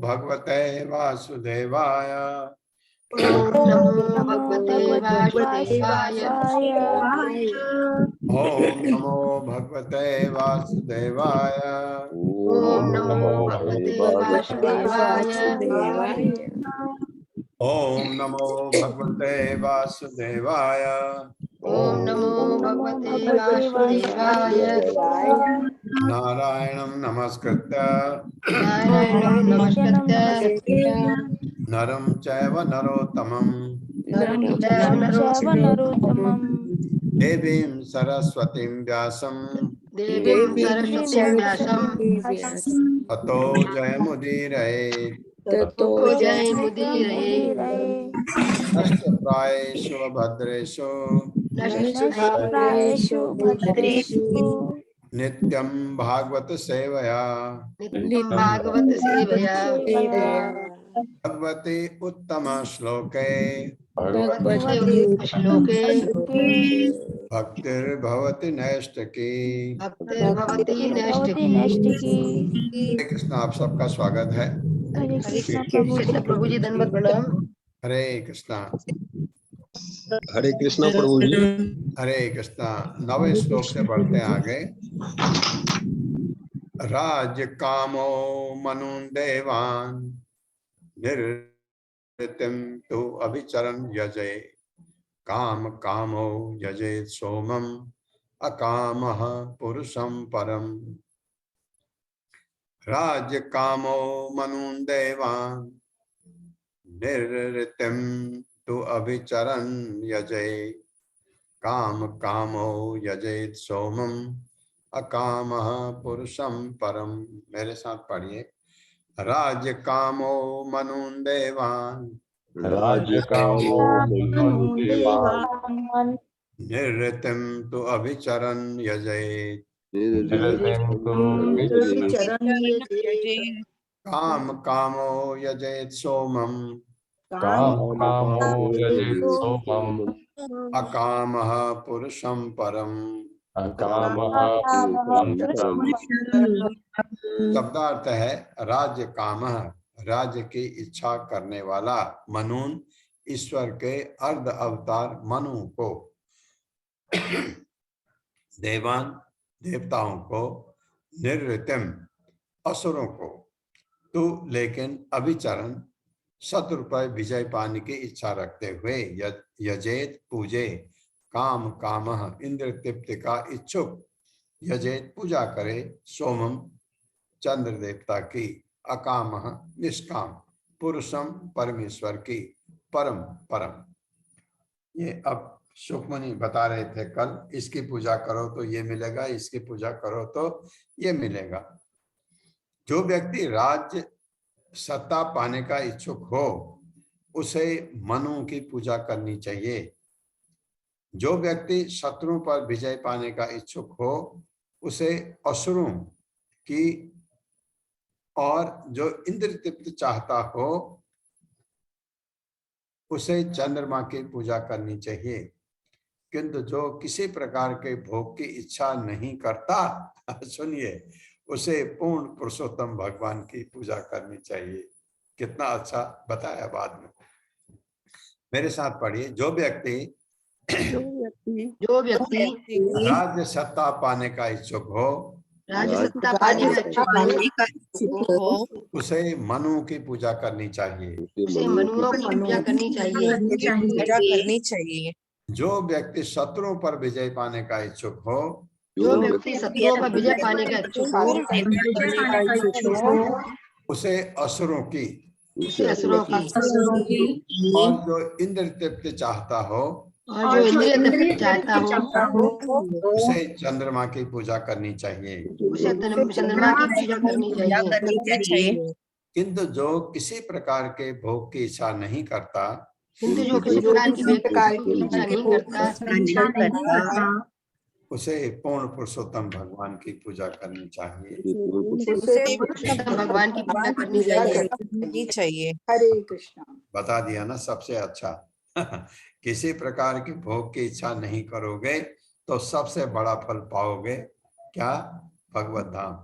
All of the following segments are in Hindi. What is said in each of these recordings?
भगवते वासुदेवाय। ओम नमो भगवते वासुदेवाय। ओम नमो भगवते वासुदेवाय। ओम नमो भगवते वासुदेवाय। ओम नमो भगवते वासुदेवाय। ओम नमो भगवते वासुदेवाय। नारायणं नमस्कृत्य नारायणं नमस्कृत्य नरं चैव नरोत्तमं नरं चैव नरोत्तमं देवीं सरस्वतीं व्यासं देवीं सरस्वतीं व्यासं ततो जयमुदीरयेत्। ततो जयमुदीरये। नमस्ते प्रायेषु भद्रेषु नमस्ते भद्रेषु नित्यं भागवत सेवया नित्यं भागवत सेवया भगवते उत्तम श्लोके भगवते श्लोके भक्तिर्भवति नैष्ठिकी। भक्तिर्भवति नैष्ठिकी। हरे कृष्ण, आप सबका स्वागत है। हरे कृष्ण प्रभु जी, दंडवत प्रणाम। हरे कृष्णा। हरे कृष्णा प्रभु जी। हरे कृष्णा। 9वें श्लोक से बढ़ते हैं आगे। राज्य कामो मनुन देवान निरृतिम तु अभिचरन् यजे काम कामो यजे सोमम अकामः पुरुषं परम। राज्य कामो मनुन देवान निरृतिम तु अभिचरन् यजे काम कामो यजेत सोमम अकामः पुरुषं परम। मेरे साथ पढ़िए। राज्य कामो मनुन देवान राज्य कामो मनुन देवान निरृतिम तु अभिचरन् यजेत काम कामो यजेत सोमम अकामः पुरुषं परम। शब्दार्थ है राज्य कामः, राज्य की इच्छा करने वाला, मनुन ईश्वर के अर्ध अवतार मनु को, देवान देवताओं को, निरृतिम असुरों को, तू लेकिन अभिचरण शत्रु पर विजय पाने की इच्छा रखते हुए यजेत पूजे, काम कामः इंद्र तृप्ति का इच्छुक, यजेत पूजा करे, सोमम चंद्र देवता की, अकामः निष्काम, पुरुषम परमेश्वर की, परम परम। ये अब सुखमणि बता रहे थे कल, इसकी पूजा करो तो ये मिलेगा, इसकी पूजा करो तो ये मिलेगा। जो व्यक्ति राज्य सत्ता पाने का इच्छुक हो उसे मनु की पूजा करनी चाहिए। जो व्यक्ति शत्रुओं पर विजय पाने का इच्छुक हो उसे असुरों की, और जो इंद्र तृप्ति चाहता हो उसे चंद्रमा की पूजा करनी चाहिए। किंतु जो किसी प्रकार के भोग की इच्छा नहीं करता, सुनिए, उसे पूर्ण पुरुषोत्तम भगवान की पूजा करनी चाहिए। कितना अच्छा बताया बाद में। मेरे साथ पढ़िए। जो व्यक्ति राज्य सत्ता पाने का इच्छुक हो उसे मनु की पूजा करनी चाहिए। जो व्यक्ति शत्रुओं पर विजय पाने का इच्छुक हो उसे असुरों की, और जो इंद्र तृप्ति चाहता हो उसे चंद्रमा की पूजा करनी चाहिए। किंतु जो किसी प्रकार के भोग की इच्छा नहीं करता उसे पूर्ण पुरुषोत्तम भगवान की पूजा करनी चाहिए। भगवान की पूजा करनी चाहिए। हरे कृष्णा। बता दिया ना सबसे अच्छा। किसी प्रकार की भोग की इच्छा नहीं करोगे तो सबसे बड़ा फल पाओगे, क्या? भगवत धाम।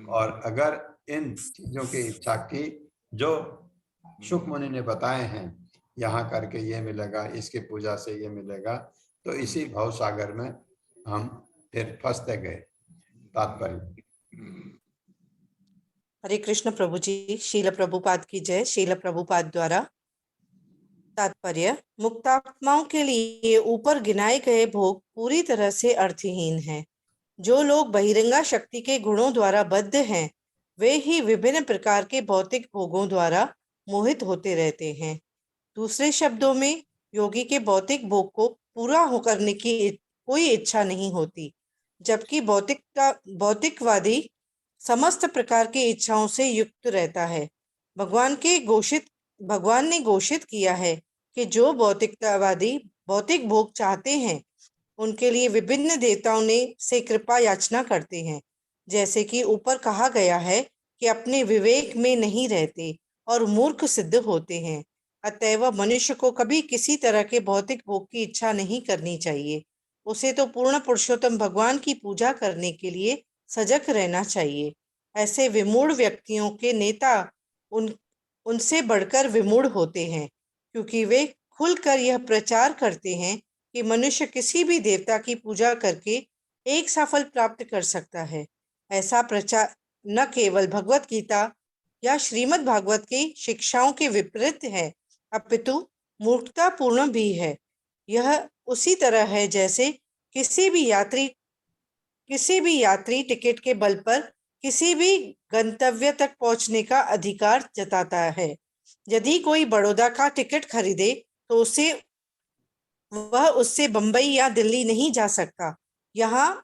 और अगर इन चीजों की इच्छा की जो शुक मुनि ने बताए हैं, यहाँ करके ये मिलेगा, इसकी पूजा से ये मिलेगा, तो इसी भव सागर में हम फिर फंसते गए। तात्पर्य। हरे कृष्ण प्रभु जी, शील प्रभुपाद की जय। शील प्रभुपाद द्वारा तात्पर्य, मुक्तात्माओं के लिए ऊपर गिनाए गए भोग पूरी तरह से अर्थहीन हैं। जो लोग बहिरंगा शक्ति के गुणों द्वारा बद्ध हैं, वे ही विभिन्न प्रकार के भौतिक भोगों द्वारा मोहित होते रहते हैं। दूसरे शब्दों में, योगी के भौतिक भोग को पूरा करने की कोई इच्छा नहीं होती, जबकि भौतिकवादी समस्त प्रकार की इच्छाओं से युक्त रहता है। भगवान ने घोषित किया है कि जो भौतिकतावादी भौतिक भोग चाहते हैं, उनके लिए विभिन्न देवताओं ने से कृपा याचना करते हैं। जैसे कि ऊपर कहा गया है कि अपने विवेक में नहीं रहते और मूर्ख सिद्ध होते हैं। अतएव मनुष्य को कभी किसी तरह के भौतिक भोग की इच्छा नहीं करनी चाहिए। उसे तो पूर्ण पुरुषोत्तम भगवान की पूजा करने के लिए सजग रहना चाहिए। ऐसे विमूढ़ व्यक्तियों के नेता उनसे बढ़कर विमूढ़ होते हैं, क्योंकि वे खुलकर यह प्रचार करते हैं कि मनुष्य किसी भी देवता की पूजा करके एक सफल प्राप्त कर सकता है। ऐसा प्रचार न केवल भगवत गीता या श्रीमद् भागवत की शिक्षाओं के विपरीत है, अपितु मूर्खतापूर्ण भी है। यह उसी तरह है जैसे किसी भी यात्री टिकट के बल पर किसी भी गंतव्य तक पहुंचने का अधिकार जताता है। यदि कोई बड़ौदा का टिकट खरीदे तो वह उससे बंबई या दिल्ली नहीं जा सकता। यहाँ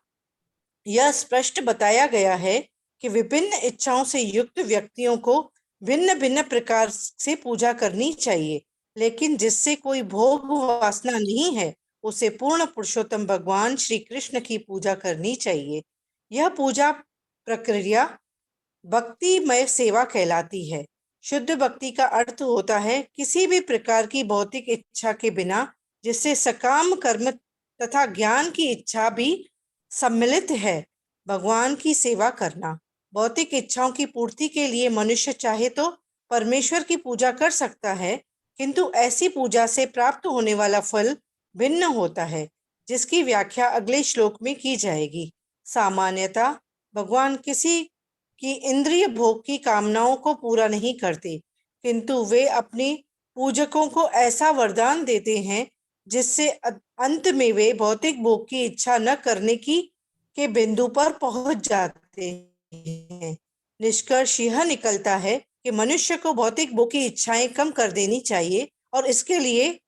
यह स्पष्ट बताया गया है कि विभिन्न इच्छाओं से युक्त व्यक्तियों को भिन्न भिन्न प्रकार से पूजा करनी चाहिए, लेकिन जिससे कोई भोग वासना नहीं है, उसे पूर्ण पुरुषोत्तम भगवान श्री कृष्ण की पूजा करनी चाहिए। यह पूजा प्रक्रिया भक्तिमय सेवा कहलाती है। शुद्ध भक्ति का अर्थ होता है किसी भी प्रकार की भौतिक इच्छा के बिना, जिससे सकाम कर्म तथा ज्ञान की इच्छा भी सम्मिलित है, भगवान की सेवा करना। भौतिक इच्छाओं की पूर्ति के लिए मनुष्य चाहे तो परमेश्वर की पूजा कर सकता है, किंतु ऐसी पूजा से प्राप्त होने वाला फल भिन्न होता है, जिसकी व्याख्या अगले श्लोक में की जाएगी। सामान्यतः भगवान किसी की इंद्रिय भोग की कामनाओं को पूरा नहीं करते, किंतु वे अपने पूजकों को ऐसा वरदान देते हैं जिससे अंत में वे भौतिक भोग की इच्छा न करने के बिंदु पर पहुंच जाते हैं। निष्कर्ष यह निकलता है कि मनुष्य को भौतिक भोग की इच्छाएं कम कर देनी चाहिए और इसके लिए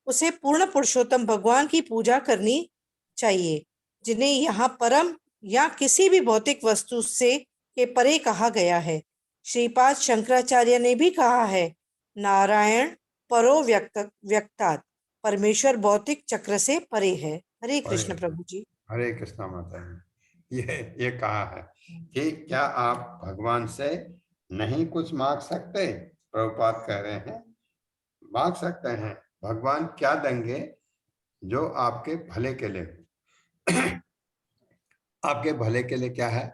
उसे पूर्ण पुरुषोत्तम भगवान की पूजा करनी चाहिए, जिन्हें यहाँ परम या किसी भी भौतिक वस्तु से के परे कहा गया है। श्रीपाद शंकराचार्य ने भी कहा है, नारायण परो व्यक्तात्, परमेश्वर भौतिक चक्र से परे है। हरे कृष्ण प्रभु जी। हरे कृष्णा माता जी। ये कहा है कि क्या आप भगवान से नहीं कुछ मांग सकते? प्रभुपाद कह रहे हैं मांग सकते हैं। भगवान क्या देंगे? जो आपके भले के लिए आपके भले के लिए क्या है?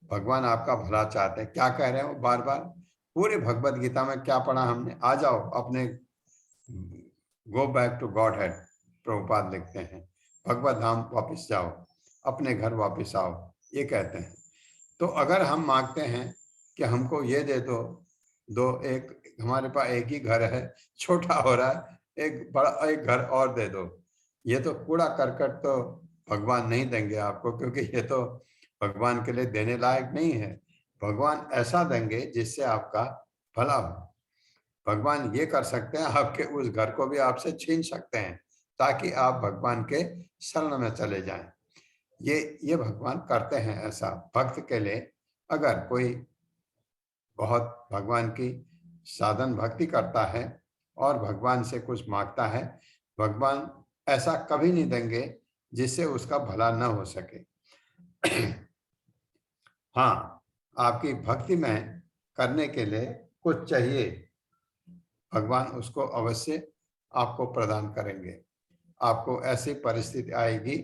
भगवान आपका भला चाहते हैं। क्या कह रहे हैं वो बार बार? पूरी भगवत गीता में क्या पढ़ा हमने? आ जाओ अपने, go back to Godhead, Prabhupada लिखते हैं, भगवत धाम वापिस जाओ, अपने घर वापिस आओ, ये कहते हैं। तो अगर हम मांगते हैं कि हमको ये दे दो एक हमारे पास एक ही घर है, छोटा हो रहा है, एक घर और दे दो, ये तो कूड़ा करकट तो भगवान नहीं देंगे आपको, क्योंकि ये तो भगवान के लिए देने लायक नहीं है। भगवान ऐसा देंगे जिससे आपका भला हो। भगवान ये कर सकते हैं, आपके उस घर को भी आपसे छीन सकते हैं ताकि आप भगवान के शरण में चले जाएं। ये भगवान करते हैं ऐसा भक्त के लिए। अगर कोई बहुत भगवान की साधन भक्ति करता है और भगवान से कुछ मांगता है, भगवान ऐसा कभी नहीं देंगे जिससे उसका भला न हो सके। हाँ, आपकी भक्ति में करने के लिए कुछ चाहिए, भगवान उसको अवश्य आपको प्रदान करेंगे। आपको ऐसी परिस्थिति आएगी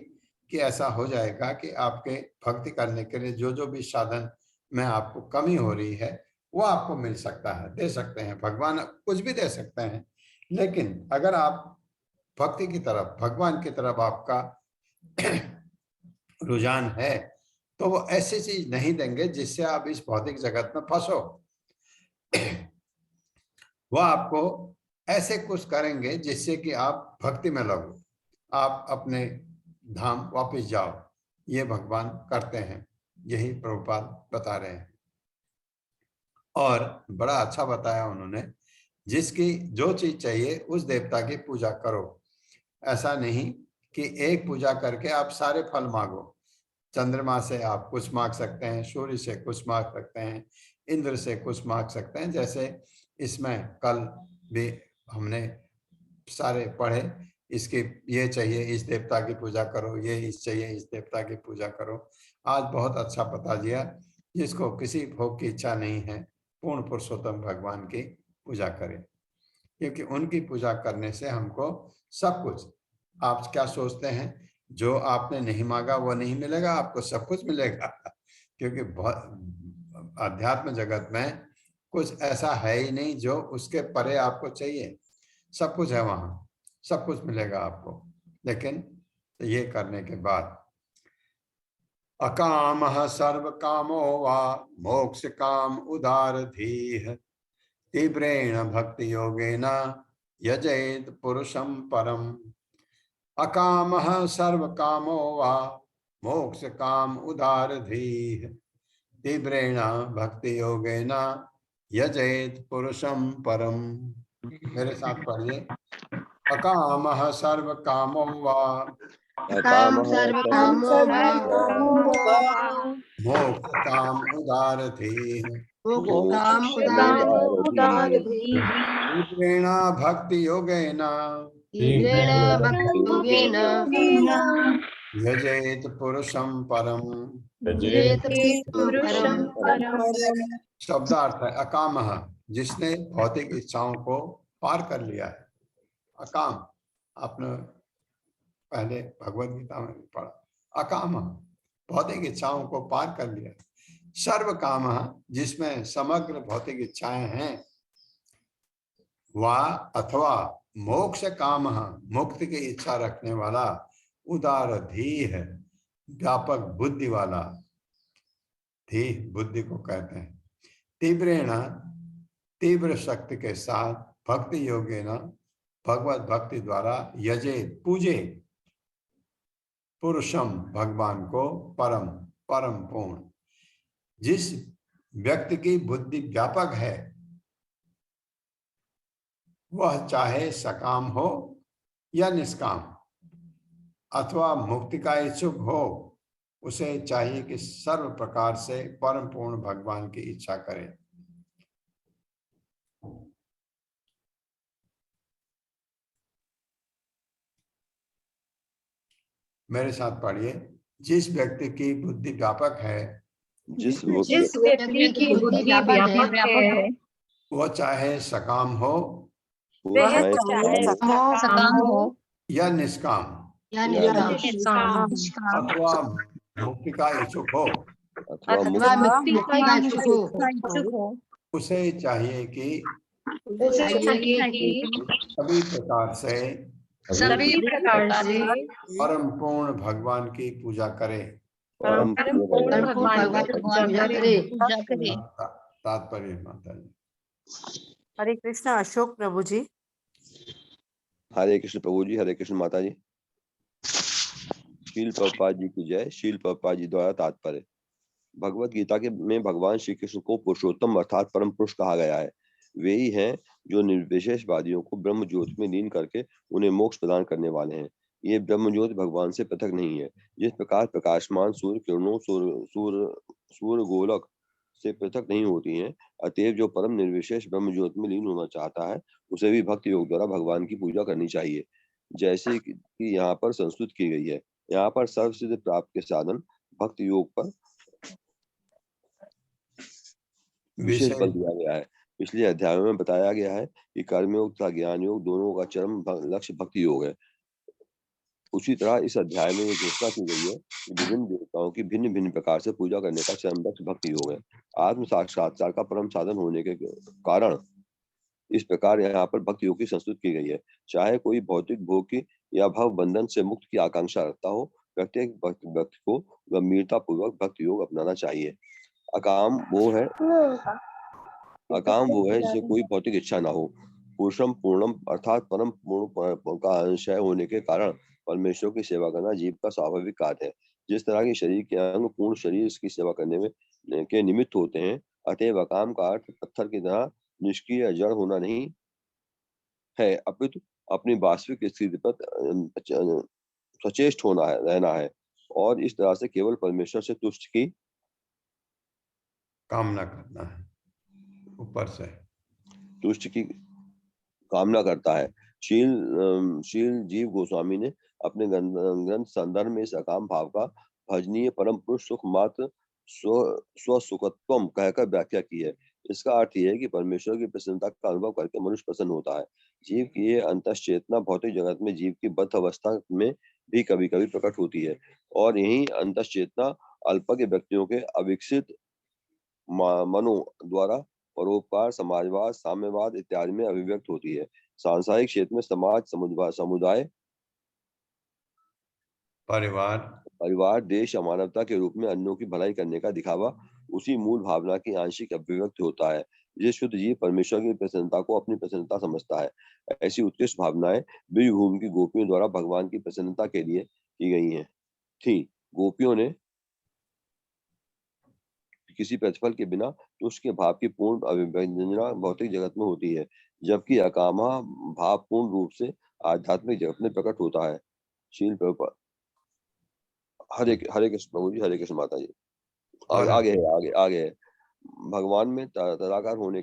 कि ऐसा हो जाएगा कि आपके भक्ति करने के लिए जो भी साधन में आपको कमी हो रही है, वो आपको मिल सकता है, दे सकते हैं। भगवान कुछ भी दे सकते हैं, लेकिन अगर आप भक्ति की तरफ, भगवान की तरफ आपका रुझान है, तो वो ऐसी चीज नहीं देंगे जिससे आप इस भौतिक जगत में फंसो। वो आपको ऐसे कुछ करेंगे जिससे कि आप भक्ति में लगो, आप अपने धाम वापस जाओ। ये भगवान करते हैं, यही प्रभुपाद बता रहे हैं। और बड़ा अच्छा बताया उन्होंने, जिसकी जो चीज चाहिए उस देवता की पूजा करो। ऐसा नहीं कि एक पूजा करके आप सारे फल मांगो। चंद्रमा से आप कुछ मांग सकते हैं, सूर्य से कुछ मांग सकते हैं, इंद्र से कुछ मांग सकते हैं। जैसे इसमें कल भी हमने सारे पढ़े, इसके ये चाहिए इस देवता की पूजा करो, ये इस चाहिए इस देवता की पूजा करो। आज बहुत अच्छा बता दिया, जिसको किसी भोग की इच्छा नहीं है, पूर्ण पुरुषोत्तम भगवान की पूजा करें, क्योंकि उनकी पूजा करने से हमको सब कुछ, आप क्या सोचते हैं, जो आपने नहीं मांगा वो नहीं मिलेगा, आपको सब कुछ मिलेगा। क्योंकि बहुत अध्यात्म जगत में कुछ ऐसा है ही नहीं जो उसके परे आपको चाहिए। सब कुछ है वहां, सब कुछ मिलेगा आपको। लेकिन ये करने के बाद अकामः सर्व कामो वा मोक्ष काम उदार धीः तीव्रेण भक्ति योगेन यजेत पुरुषं परम। अकामः सर्व कामो वा मोक्ष काम उदार धीः तीव्रेण भक्ति योगेन यजेत पुरुषं परम। मेरे साथ पढ़िए। अकामः सर्व कामो वा काम सर्व कामो वा मोक्ष काम उदार धीः मोक्ष काम उदार तीव्रेण भक्ति योगेन तीव्रेण भक्ति योगेन यजेत पुरुषं परम। यजेत पुरुषं परम। शब्दार्थ है अकामः, जिसने भौतिक इच्छाओं को पार कर लिया है। अकाम, आपने पहले भगवत गीता में भी पढ़ा। अकाम, भौतिक इच्छाओं को पार कर लिया। सर्व काम, जिसमें समग्र भौतिक इच्छाएं हैं। वा अथवा मोक्ष काम, मुक्ति की इच्छा रखने वाला। उदार धीः, व्यापक बुद्धि वाला। धी बुद्धि को कहते हैं। तीव्रेण, तीव्र शक्ति के साथ, भक्ति योगेन, भगवत भक्ति द्वारा, यजे पूजे, पुरुषम भगवान को, परम परम पूर्ण। जिस व्यक्ति की बुद्धि व्यापक है, वह चाहे सकाम हो या निष्काम, अथवा मुक्ति का इच्छुक हो, उसे चाहिए कि सर्व प्रकार से परम पूर्ण भगवान की इच्छा करे। मेरे साथ पढ़िए। जिस व्यक्ति की बुद्धि व्यापक है, जिस व्यक्ति की बुद्धि व्यापक है, वह चाहे सकाम हो वह चाहे सकाम हो या निष्काम, या निष्काम, अथवा मुक्ति का इच्छुक हो, अथवा मुक्ति का इच्छुक हो, उसे चाहिए कि सभी प्रकार से परम पूर्ण भगवान की पूजा करे। परम पूर्ण भगवान की पूजा करे। तात्पर्य माता जी। हरे कृष्णा। अशोक प्रभु जी। हरे कृष्ण प्रभु जी, हरे कृष्ण माता जी। शील प्रभुपाद जी की जय। शील प्रभुपाद जी द्वारा तात्पर्य। भगवत गीता के में भगवान श्री कृष्ण को पुरुषोत्तम अर्थात परम पुरुष कहा गया है। वे ही हैं जो निर्विशेषवादियों को ब्रह्म ज्योति में लीन करके उन्हें मोक्ष प्रदान करने वाले हैं। ये ब्रह्म ज्योति भगवान से पृथक नहीं है। जिस प्रकार प्रकाशमान सूर्य किरणों सूर्य गोलक से पृथक नहीं होती हैं, अतएव जो परम निर्विशेष ब्रह्म ज्योति में लीन होना चाहता है, उसे भी भक्ति योग द्वारा भगवान की पूजा करनी चाहिए, जैसे कि यहाँ पर संस्तुत की गई है। यहाँ पर सर्वसिद्ध प्राप्त के साधन भक्ति योग पर विशेष बल दिया गया है। पिछले अध्यायों में बताया गया है कि कर्मयोग तथा ज्ञान योग दोनों का चरम लक्ष्य भक्ति योग है। उसी तरह इस अध्याय में ये घोषणा की गई है कि विभिन्न देवताओं की भिन्न भिन्न प्रकार से पूजा करने का चरणबद्ध भक्ति योग है। आत्म साक्षात्कार का परम साधन होने के कारण इस प्रकार यहाँ पर भक्ति योग की संस्तुति की गई है। चाहे कोई भौतिक भोग की या भव बंधन से मुक्त की आकांक्षा रखता हो, प्रत्येक व्यक्ति को गंभीरता पूर्वक भक्ति योग अपनाना चाहिए। अकाम वो है जिसे कोई भौतिक इच्छा ना हो। पुरुषम पूर्णम अर्थात परम पूर्ण का अंश होने के कारण परमेश्वर की सेवा करना जीव का स्वाभाविक कार्य है। जिस तरह के शरीर के अंग पूर्ण शरीर इसकी सेवा करने में के निमित्त होते हैं, अतएव अकाम का अर्थ पत्थर की तरह निष्क्रिय जड़ होना नहीं है, अपितु अपनी वास्तविक स्थिति पर सचेष्ट होना है, रहना है और इस तरह से केवल परमेश्वर से तुष्ट की कामना करना है। ऊपर से तुष्ट की कामना करता है। शील जीव गोस्वामी ने अपने ग्रंथ संदर्भ में इस अकाम भाव का भजनीय परम पुरुष सुख मात्र स्व सुखत्वम कहकर व्याख्या की है। इसका अर्थ यह है कि परमेश्वर की प्रसन्नता का अनुभव करके मनुष्य प्रसन्न होता है। जीव की ये अंतश्चेतना भौतिक जगत में जीव की बद्ध अवस्था में भी कभी कभी प्रकट होती है और यही अंतश्चेतना अल्पज्ञ व्यक्तियों के अविकसित मनो द्वारा परोपकार, समाजवाद, साम्यवाद इत्यादि में अभिव्यक्त होती है। सांसारिक क्षेत्र में समाज, समुदाय, परिवार, देश या मानवता के रूप में अन्यों की भलाई करने का दिखावा उसी मूल भावना की आंशिक अभिव्यक्ति होता है। ये शुद्ध जीव परमेश्वर की प्रसन्नता को अपनी प्रसन्नता समझता है। ऐसी उत्कृष्ट भावनाएं बीजभूमि की गोपियों द्वारा भगवान की प्रसन्नता के लिए की गई थी। गोपियों ने किसी प्रतिफल के बिना तुष्ट के भाव की पूर्ण अभिव्यंजना भौतिक जगत में होती है, जबकि अकामा भाव पूर्ण रूप से आध्यात्मिक जगत में प्रकट होता है। शील प्रभुपाद। हरे कृष्ण प्रभु जी, हरे कृष्ण माता जी। आगे है भगवान में तदाकार होने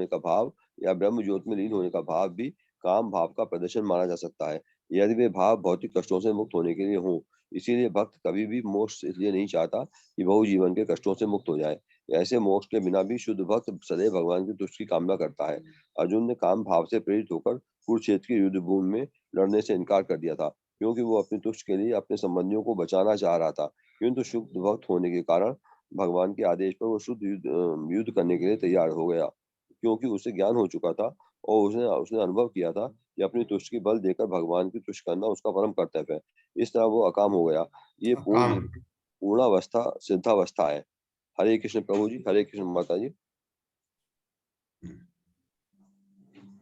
का भाव या ब्रह्म ज्योति में लीन होने का भाव भी काम भाव का प्रदर्शन माना जा सकता है, यदि वे भाव भौतिक कष्टों से मुक्त होने के लिए हों। इसीलिए भक्त कभी भी मोक्ष इसलिए नहीं चाहता कि वह जीवन के कष्टों से मुक्त हो जाए। ऐसे मोक्ष के बिना भी शुद्ध भक्त सदैव भगवान की तुष्टि की कामना करता है। अर्जुन ने काम भाव से प्रेरित होकर कुरुक्षेत्र की युद्ध भूमि में लड़ने से इनकार कर दिया था, क्योंकि वो अपनी तुष्ट के लिए अपने संबंधियों को बचाना चाह रहा था। किंतु शुद्ध भक्त होने के कारण भगवान के आदेश पर वो शुद्ध युद्ध करने के लिए तैयार हो गया, क्योंकि उसे ज्ञान हो चुका था और उसने अनुभव किया था कि अपनी तुष्ट की बल देकर भगवान की तुष्ट करना उसका परम कर्तव्य है। इस तरह वो अकाम हो गया। ये पूर्णावस्था सिद्धावस्था है। हरे कृष्ण प्रभु जी, हरे कृष्ण माता जी।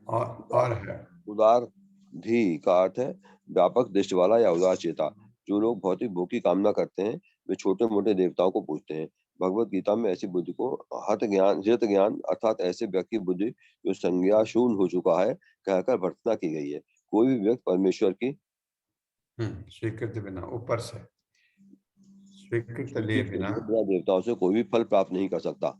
और है उदार धी का अर्थ है व्यापक दृष्टि वाला या उदार चेता। जो लोग भौतिक भोग की कामना करते हैं वे छोटे मोटे देवताओं को पूजते हैं। भगवत गीता में ऐसी बुद्धि को हत ज्ञान अर्थात ऐसे व्यक्ति बुद्धि जो संज्ञा शून्य हो चुका है कहकर भर्त्सना की गई है। कोई भी व्यक्ति परमेश्वर की स्वीकृति बिना, ऊपर से स्वीकृति लिए बिना देवताओं से कोई भी फल प्राप्त नहीं कर सकता।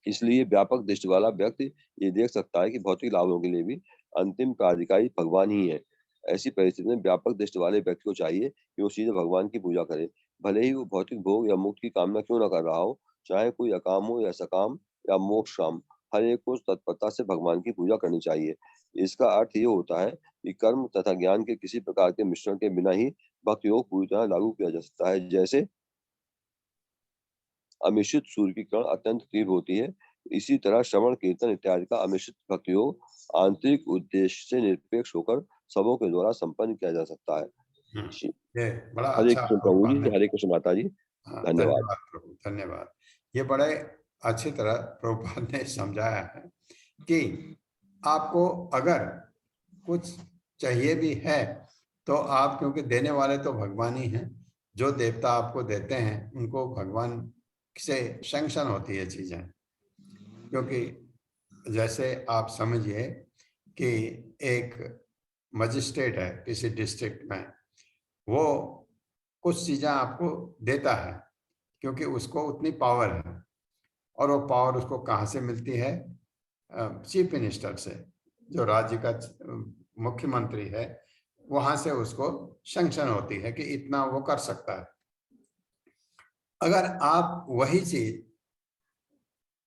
इसलिए व्यापक दृष्टि वाला व्यक्ति ये देख सकता है कि भौतिक लाभों के लिए भी अंतिम प्राधिकारी भगवान ही है। ऐसी परिस्थिति में व्यापक दृष्टि वाले व्यक्ति को चाहिए कि वो सीधे भगवान की पूजा करे, भले ही वो भौतिक भोग या मुक्ति की कामना क्यों न कर रहा हो, चाहे कोई अकाम हो या सकाम या मोक्षकाम, हर एक को तत्परता से भगवान की पूजा करनी चाहिए। इसका अर्थ ये होता है कि कर्म तथा ज्ञान के किसी प्रकार के मिश्रण के बिना ही भक्ति योग पूरी तरह लागू किया जा सकता है। जैसे अमिश्रित सूर्य की किरण अत्यंत तीव्र होती है, इसी तरह श्रवण कीर्तन इत्यादि का अमिश्रित भक्ति योग आंतरिक उद्देश्य से निरपेक्ष होकर सबों के द्वारा संपन्न किया जा सकता है। बड़ा हरे अच्छा कृष्ण प्रभु जी, हरे कृष्ण माता जी। धन्यवाद प्रभु, धन्यवाद। ये बड़े अच्छी तरह प्रभुपाद ने समझाया है कि आपको अगर कुछ चाहिए भी है तो आप, क्योंकि देने वाले तो भगवान ही हैं, जो देवता आपको देते हैं उनको भगवान से सैंक्शन होती है चीजें। क्योंकि जैसे आप समझिए कि एक मजिस्ट्रेट है किसी डिस्ट्रिक्ट में, वो कुछ चीजें आपको देता है क्योंकि उसको उतनी पावर है, और वो पावर उसको कहाँ से मिलती है? चीफ मिनिस्टर से, जो राज्य का मुख्यमंत्री है, वहां से उसको सैंक्शन होती है कि इतना वो कर सकता है। अगर आप वही चीज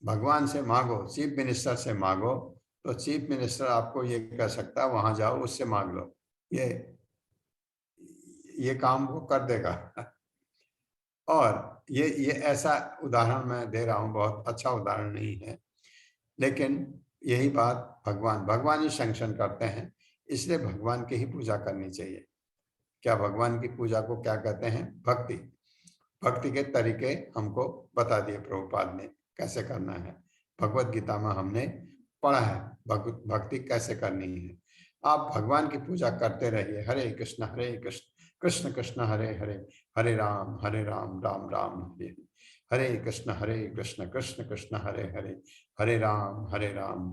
भगवान से मांगो, चीफ मिनिस्टर से मांगो, तो चीफ मिनिस्टर आपको ये कह सकता है वहां जाओ उससे मांग लो, ये काम वो कर देगा। और ये ऐसा उदाहरण मैं दे रहा हूँ, बहुत अच्छा उदाहरण नहीं है, लेकिन यही बात भगवान ही सैंक्शन करते हैं, इसलिए भगवान की ही पूजा करनी चाहिए। क्या भगवान की पूजा को क्या कहते हैं? भक्ति। भक्ति के तरीके हमको बता दिए प्रभुपाद ने कैसे करना है, भगवत गीता में हमने पढ़ा है भक्ति कैसे करनी है। आप भगवान की पूजा करते रहिए, हरे कृष्ण कृष्ण कृष्ण हरे हरे, हरे राम राम राम हरे कृष्ण कृष्ण कृष्ण हरे हरे, हरे राम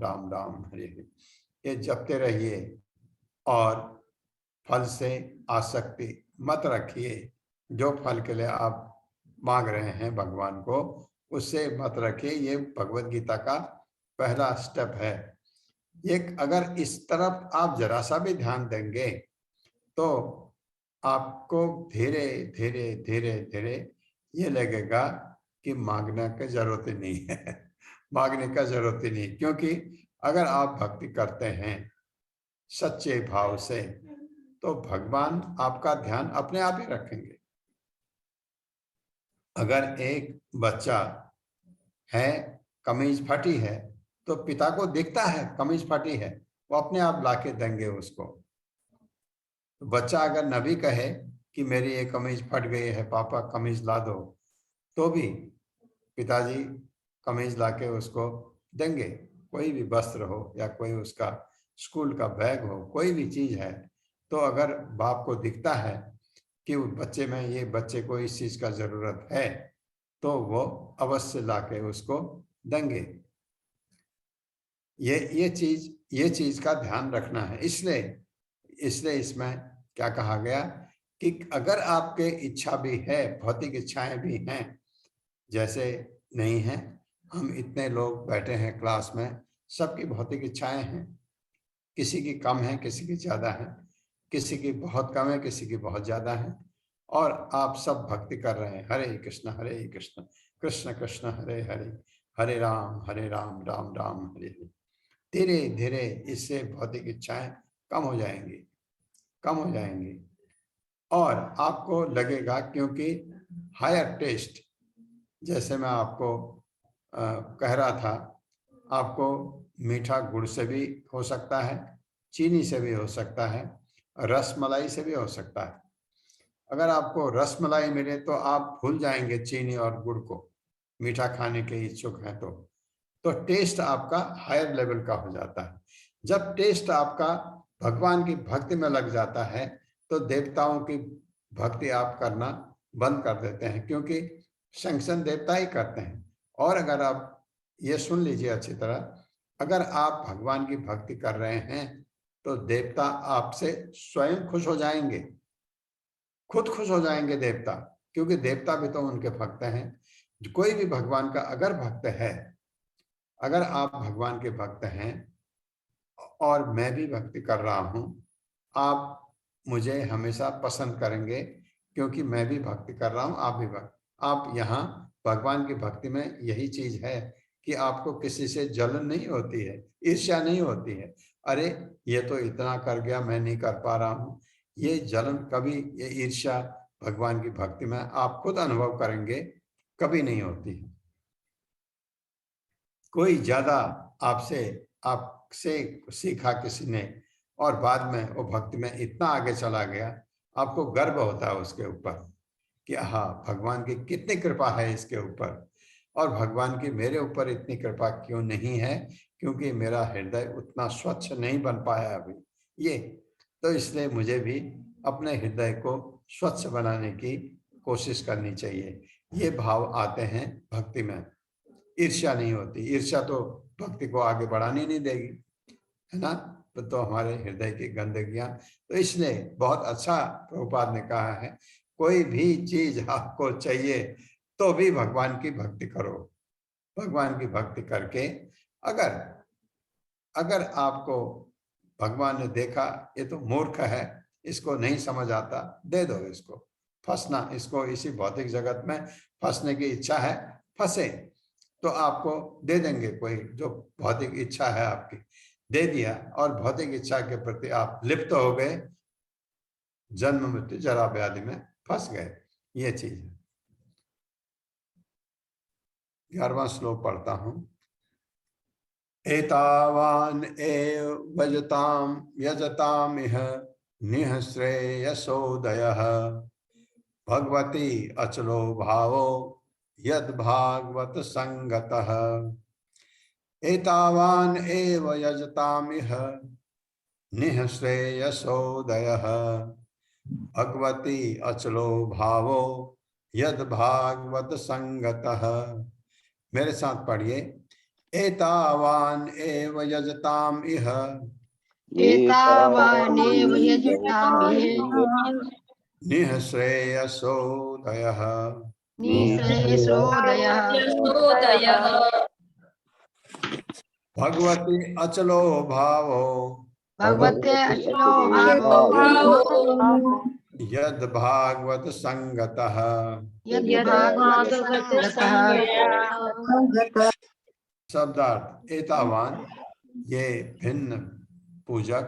राम राम हरे हरे। ये जपते रहिए और फल से आसक्ति मत रखिए। जो फल के लिए आप मांग रहे हैं भगवान को, उससे मत रखिए। ये भगवत गीता का पहला स्टेप है। ये अगर इस तरफ आप जरा सा भी ध्यान देंगे तो आपको धीरे धीरे धीरे धीरे ये लगेगा कि मांगने की जरूरत ही नहीं है। मांगने का जरूरत ही नहीं, क्योंकि अगर आप भक्ति करते हैं सच्चे भाव से तो भगवान आपका ध्यान अपने आप ही रखेंगे। अगर एक बच्चा है, कमीज फटी है, तो पिता को दिखता है कमीज फटी है, वो अपने आप लाके देंगे उसको। तो बच्चा अगर न भी कहे कि मेरी ये कमीज फट गई है पापा कमीज ला दो, तो भी पिताजी कमीज लाके उसको देंगे। कोई भी वस्त्र हो या कोई उसका स्कूल का बैग हो, कोई भी चीज है, तो अगर बाप को दिखता है कि बच्चे में ये बच्चे को इस चीज का जरूरत है, तो वो अवश्य लाके उसको देंगे। ये चीज का ध्यान रखना है। इसलिए इसमें क्या कहा गया कि अगर आपके इच्छा भी है, भौतिक इच्छाएं भी हैं, जैसे नहीं है, हम इतने लोग बैठे हैं क्लास में, सबकी भौतिक इच्छाएं हैं, किसी की कम है, किसी की ज्यादा है, किसी की बहुत कम है, किसी की बहुत ज्यादा है, और आप सब भक्ति कर रहे हैं, हरे कृष्ण कृष्ण कृष्ण हरे हरे, हरे राम राम राम हरे हरे। धीरे धीरे इससे भौतिक इच्छाएं कम हो जाएंगी और आपको लगेगा, क्योंकि हायर टेस्ट, जैसे मैं आपको कह रहा था, आपको मीठा गुड़ से भी हो सकता है, चीनी से भी हो सकता है, रस मलाई से भी हो सकता है। अगर आपको रस मलाई मिले तो आप भूल जाएंगे चीनी और गुड़ को, मीठा खाने के इच्छुक हैं तो टेस्ट आपका हायर लेवल का हो जाता है। जब टेस्ट आपका भगवान की भक्ति में लग जाता है तो देवताओं की भक्ति आप करना बंद कर देते हैं, क्योंकि सैंक्शन देवता ही करते हैं। और अगर आप ये सुन लीजिए अच्छी तरह, अगर आप भगवान की भक्ति कर रहे हैं तो देवता आपसे स्वयं खुश हो जाएंगे, खुद खुश हो जाएंगे देवता, क्योंकि देवता भी तो उनके भक्त हैं। कोई भी भगवान का अगर भक्त है, अगर आप भगवान के भक्त हैं और मैं भी भक्ति कर रहा हूं, आप मुझे हमेशा पसंद करेंगे, क्योंकि मैं भी भक्ति कर रहा हूं, आप भी आप यहाँ भगवान की भक्ति में यही चीज है कि आपको किसी से जलन नहीं होती है, ईर्ष्या नहीं होती है। अरे ये तो इतना कर गया, मैं नहीं कर पा रहा हूँ, ये जलन कभी, ये ईर्ष्या भगवान की भक्ति में आप खुद अनुभव करेंगे, कभी नहीं होती है। कोई ज्यादा आपसे सीखा किसी ने और बाद में वो भक्ति में इतना आगे चला गया, आपको गर्व होता है उसके ऊपर कि हाँ भगवान की कितनी कृपा है इसके ऊपर, और भगवान की मेरे ऊपर इतनी कृपा क्यों नहीं है, क्योंकि मेरा हृदय उतना स्वच्छ नहीं बन पाया अभी ये, तो इसलिए मुझे भी अपने हृदय को स्वच्छ बनाने की कोशिश करनी चाहिए। ये भाव आते हैं भक्ति में, ईर्ष्या नहीं होती। ईर्ष्या तो भक्ति को आगे बढ़ाने नहीं देगी, है ना, तो हमारे हृदय की गंदगियां। तो इसलिए बहुत अच्छा प्रभुपाद ने कहा है, कोई भी चीज आपको चाहिए तो भी भगवान की भक्ति करो। भगवान की भक्ति करके अगर आपको भगवान ने देखा ये तो मूर्ख है, इसको नहीं समझ आता, दे दो इसको, फंसना, इसको इसी भौतिक जगत में फंसने की इच्छा है, फंसे, तो आपको दे देंगे। कोई जो भौतिक इच्छा है आपकी, दे दिया और भौतिक इच्छा के प्रति आप लिप्त हो गए, जन्म मृत्यु जरा व्याधि में फंस गए। ये चीज है। 11वां श्लोक पढ़ता हूं। एतावान एव यजताम इह निःश्रेयसोदयः भगवती अचलो भावो यद भागवत संगतः। एतावान एव यजताम इह निःश्रेयसोदयः भगवती अचलो भावो यद भागवत संगतः। मेरे साथ पढ़िए। एतावान एव यजताम इह एतावानेव यजताम इह निःश्रेयसोदयः निःश्रेयसोदयः भगवती अचलो भावो भगवते अचलो भावो यद भागवत संगतः। यद भागवत संगतः। शब्दार्थ। एतावान ये भिन्न पूजक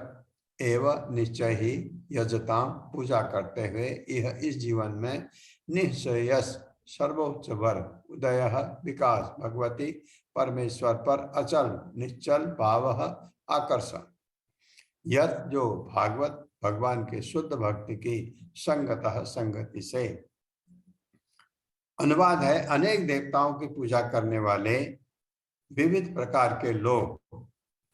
एवं निश्चय ही यजताम पूजा करते हुए यह इस जीवन में निःश्रेयस सर्वोच्च वर उदय विकास भगवती परमेश्वर पर अचल निश्चल भाव आकर्षण यद जो भागवत भगवान के शुद्ध भक्ति की संगतः संगति से। अनुवाद है। अनेक देवताओं की पूजा करने वाले विविध प्रकार के लोग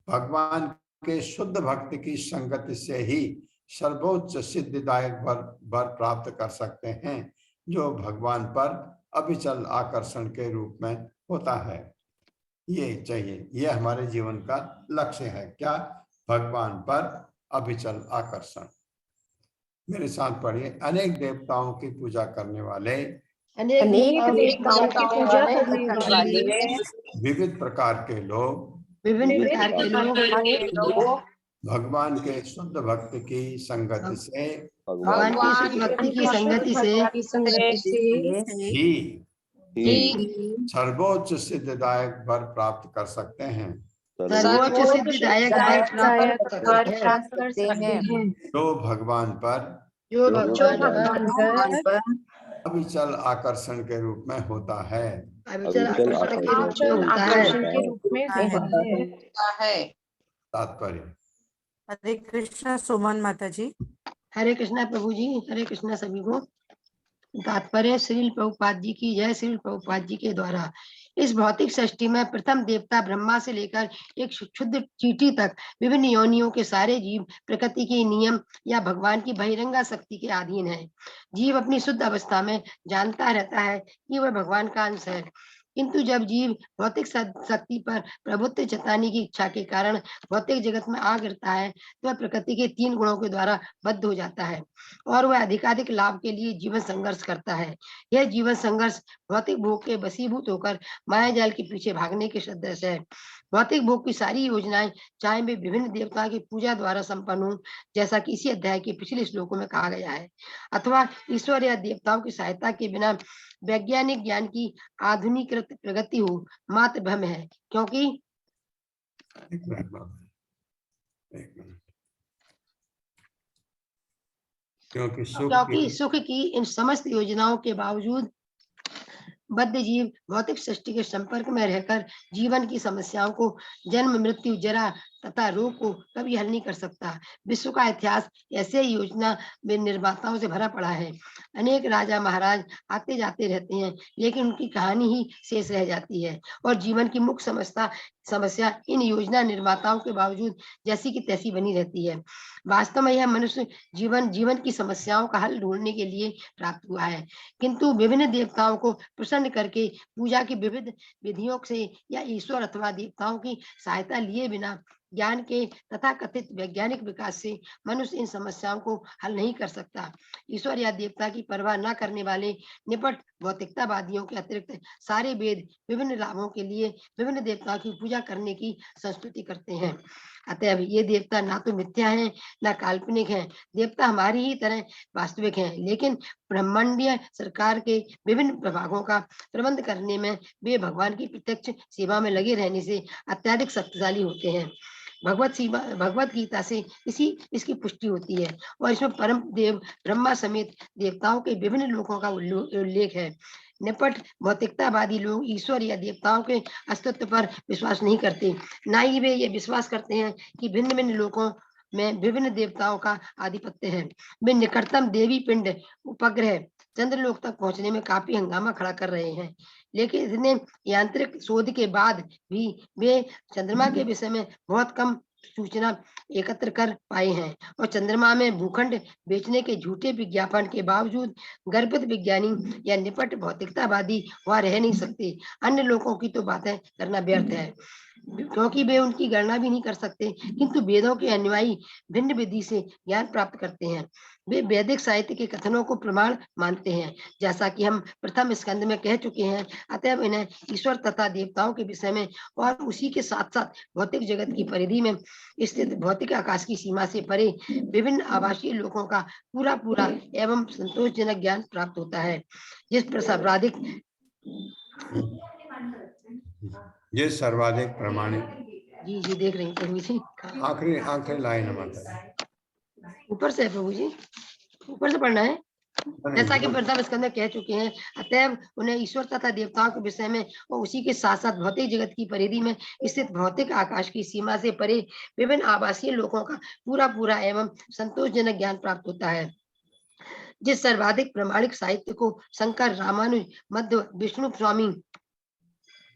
भगवान के शुद्ध भक्ति की संगति से ही सर्वोच्च सिद्धिदायक वर प्राप्त कर सकते हैं, जो भगवान पर अविचल आकर्षण के रूप में होता है। ये चाहिए, ये हमारे जीवन का लक्ष्य है। क्या? भगवान पर अविचल आकर्षण। मेरे साथ पढ़िए। अनेक देवताओं की पूजा करने वाले अनेक देवताओं की पूजा करने वाले विविध प्रकार के लोग विभिन्न प्रकार के लोग भगवान के शुद्ध भक्ति की संगति से भगवान की शुद्ध भक्ति की संगति से ही सर्वोच्च सिद्धिदायक वर प्राप्त कर सकते हैं। सर्वोच्च सिद्धिदायक वर प्राप्त कर सकते हैं। जो भगवान पर अविचल आकर्षण के रूप में होता है। अविचल आकर्षण के रूप में होता है। तात्पर्य। हरे कृष्णा सुमन माता जी। हरे कृष्णा प्रभु जी। हरे कृष्णा सभी को। तात्पर्य। श्रील प्रभुपाद जी की जय। श्रील प्रभुपाद जी के द्वारा इस भौतिक सृष्टि में प्रथम देवता ब्रह्मा से लेकर एक क्षुद्र चींटी तक विभिन्न योनियों के सारे जीव प्रकृति के नियम या भगवान की बहिरंगा शक्ति के अधीन है। जीव अपनी शुद्ध अवस्था में जानता रहता है कि वह भगवान का अंश है, किंतु जब जीव भौतिक शक्ति पर प्रभुत्व जताने की इच्छा के कारण भौतिक जगत में आ गिरता है तो वह प्रकृति के 3 गुणों के द्वारा बद्ध हो जाता है और वह अधिकाधिक लाभ के लिए जीवन संघर्ष करता है। यह जीवन संघर्ष भौतिक भोग के वशीभूत होकर माया जाल के पीछे भागने के सदृश है। भौतिक भोग की सारी योजनाएं चाहे वे विभिन्न देवताओं की पूजा द्वारा संपन्न हो, जैसा कि इसी अध्याय के पिछले श्लोकों में कहा गया है, अथवा ईश्वर या देवताओं की सहायता के बिना वैज्ञानिक ज्ञान की आधुनिकृत प्रगति हो, मात्र भ्रम है। क्योंकि एक मिनट। क्योंकि सुख की इन समस्त योजनाओं के बावजूद बद्ध जीव भौतिक सृष्टि के संपर्क में रहकर जीवन की समस्याओं को, जन्म मृत्यु जरा तथा रोग को कभी हल नहीं कर सकता। विश्व का इतिहास ऐसे योजना निर्माताओं से भरा पड़ा है। अनेक राजा महाराज आते जाते रहते हैं, लेकिन उनकी कहानी ही शेष रह जाती है और जीवन की मुख्य समस्या इन योजना निर्माताओं के बावजूद जैसी की तैसी बनी रहती है। वास्तव में यह मनुष्य जीवन की समस्याओं का हल ढूंढने के लिए प्राप्त हुआ है, किंतु विभिन्न देवताओं को प्रसन्न करके पूजा की विविध विधियों से या ईश्वर अथवा देवताओं की सहायता लिए बिना ज्ञान के तथा कथित वैज्ञानिक विकास से मनुष्य इन समस्याओं को हल नहीं कर सकता। ईश्वर या देवता की परवाह न करने वाले निपट भौतिकतावादियों के अतिरिक्त सारे वेद विभिन्न लाभों के लिए विभिन्न देवताओं की पूजा करने की संस्कृति करते हैं। अतः ये देवता ना तो मिथ्या हैं न काल्पनिक हैं। देवता हमारी ही तरह वास्तविक हैं, लेकिन ब्रह्मांडीय सरकार के विभिन्न प्रभागों का प्रबंध करने में वे भगवान की प्रत्यक्ष सेवा में लगे रहने से अत्यधिक शक्तिशाली होते हैं। भगवत गीता से इसकी पुष्टि होती है और इसमें परम देव ब्रह्मा समेत देवताओं के विभिन्न लोकों का उल्लेख है। निपट भौतिकतावादी लोग ईश्वर या देवताओं के अस्तित्व पर विश्वास नहीं करते, ना ही वे ये विश्वास करते हैं कि भिन्न भिन्न लोकों में विभिन्न देवताओं का आधिपत्य है। वे निकटतम देवी पिंड उपग्रह चंद्रलोक तक पहुंचने में काफी हंगामा खड़ा कर रहे हैं, लेकिन इतने यांत्रिक शोध के बाद भी वे चंद्रमा के विषय में बहुत कम सूचना एकत्र कर पाए हैं और चंद्रमा में भूखंड बेचने के झूठे विज्ञापन के बावजूद गर्भित विज्ञानी या निपट भौतिकतावादी वहां रह नहीं सकते। अन्य लोगों की तो बातें करना व्यर्थ है, क्योंकि वे उनकी गणना भी नहीं कर सकते, किंतु वेदों के अनुयायी भिन्न विधि से ज्ञान प्राप्त करते हैं। वे वैदिक साहित्य के कथनों को प्रमाण मानते हैं, जैसा कि हम प्रथम स्कंद में कह चुके हैं। अतः इन्हें ईश्वर तथा देवताओं के विषय में और उसी के साथ साथ भौतिक जगत की परिधि में स्थित भौतिक आकाश की सीमा से परे विभिन्न आभासीय लोगों का पूरा एवं संतोषजनक ज्ञान प्राप्त होता है, जिस पर सर्वाधिक ये सर्वाधिक प्रमाणित। जी देख रही प्रभु जी, आखिरी लाइन है माता, ऊपर से प्रभु जी, ऊपर से पढ़ना है। जैसा कि प्रथम स्कंद में कह चुके हैं, अतएव उन्हें ईश्वर तथा देवताओं के विषय में और उसी के साथ साथ भौतिक जगत की परिधि में स्थित भौतिक आकाश की सीमा से परे विभिन्न आभासीय लोगों का पूरा एवं संतोषजनक ज्ञान प्राप्त होता है, जिस सर्वाधिक प्रमाणिक साहित्य को शंकर, रामानुज, मध्व, विष्णु स्वामी,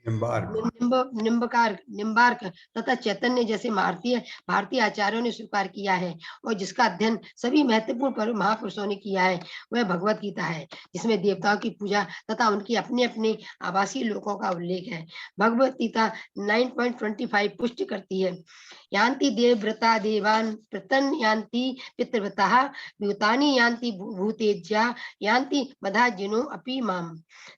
निम्बार्क तथा चैतन्य जैसे भारतीय आचार्यों ने स्वीकार किया है और जिसका अध्ययन सभी महत्वपूर्ण महापुरुषों ने किया है, वह भगवत गीता है, जिसमें देवताओं की पूजा तथा उनकी अपने अपने आभासीय लोकों का उल्लेख है। भगवत गीता 9.25 पुष्टि करती है, यान्ति देवव्रता देवान प्रतन यान्ति पितृव्रता भूतानि यान्ति भूतेज्या यान्ति मधा जिनो अपि माम।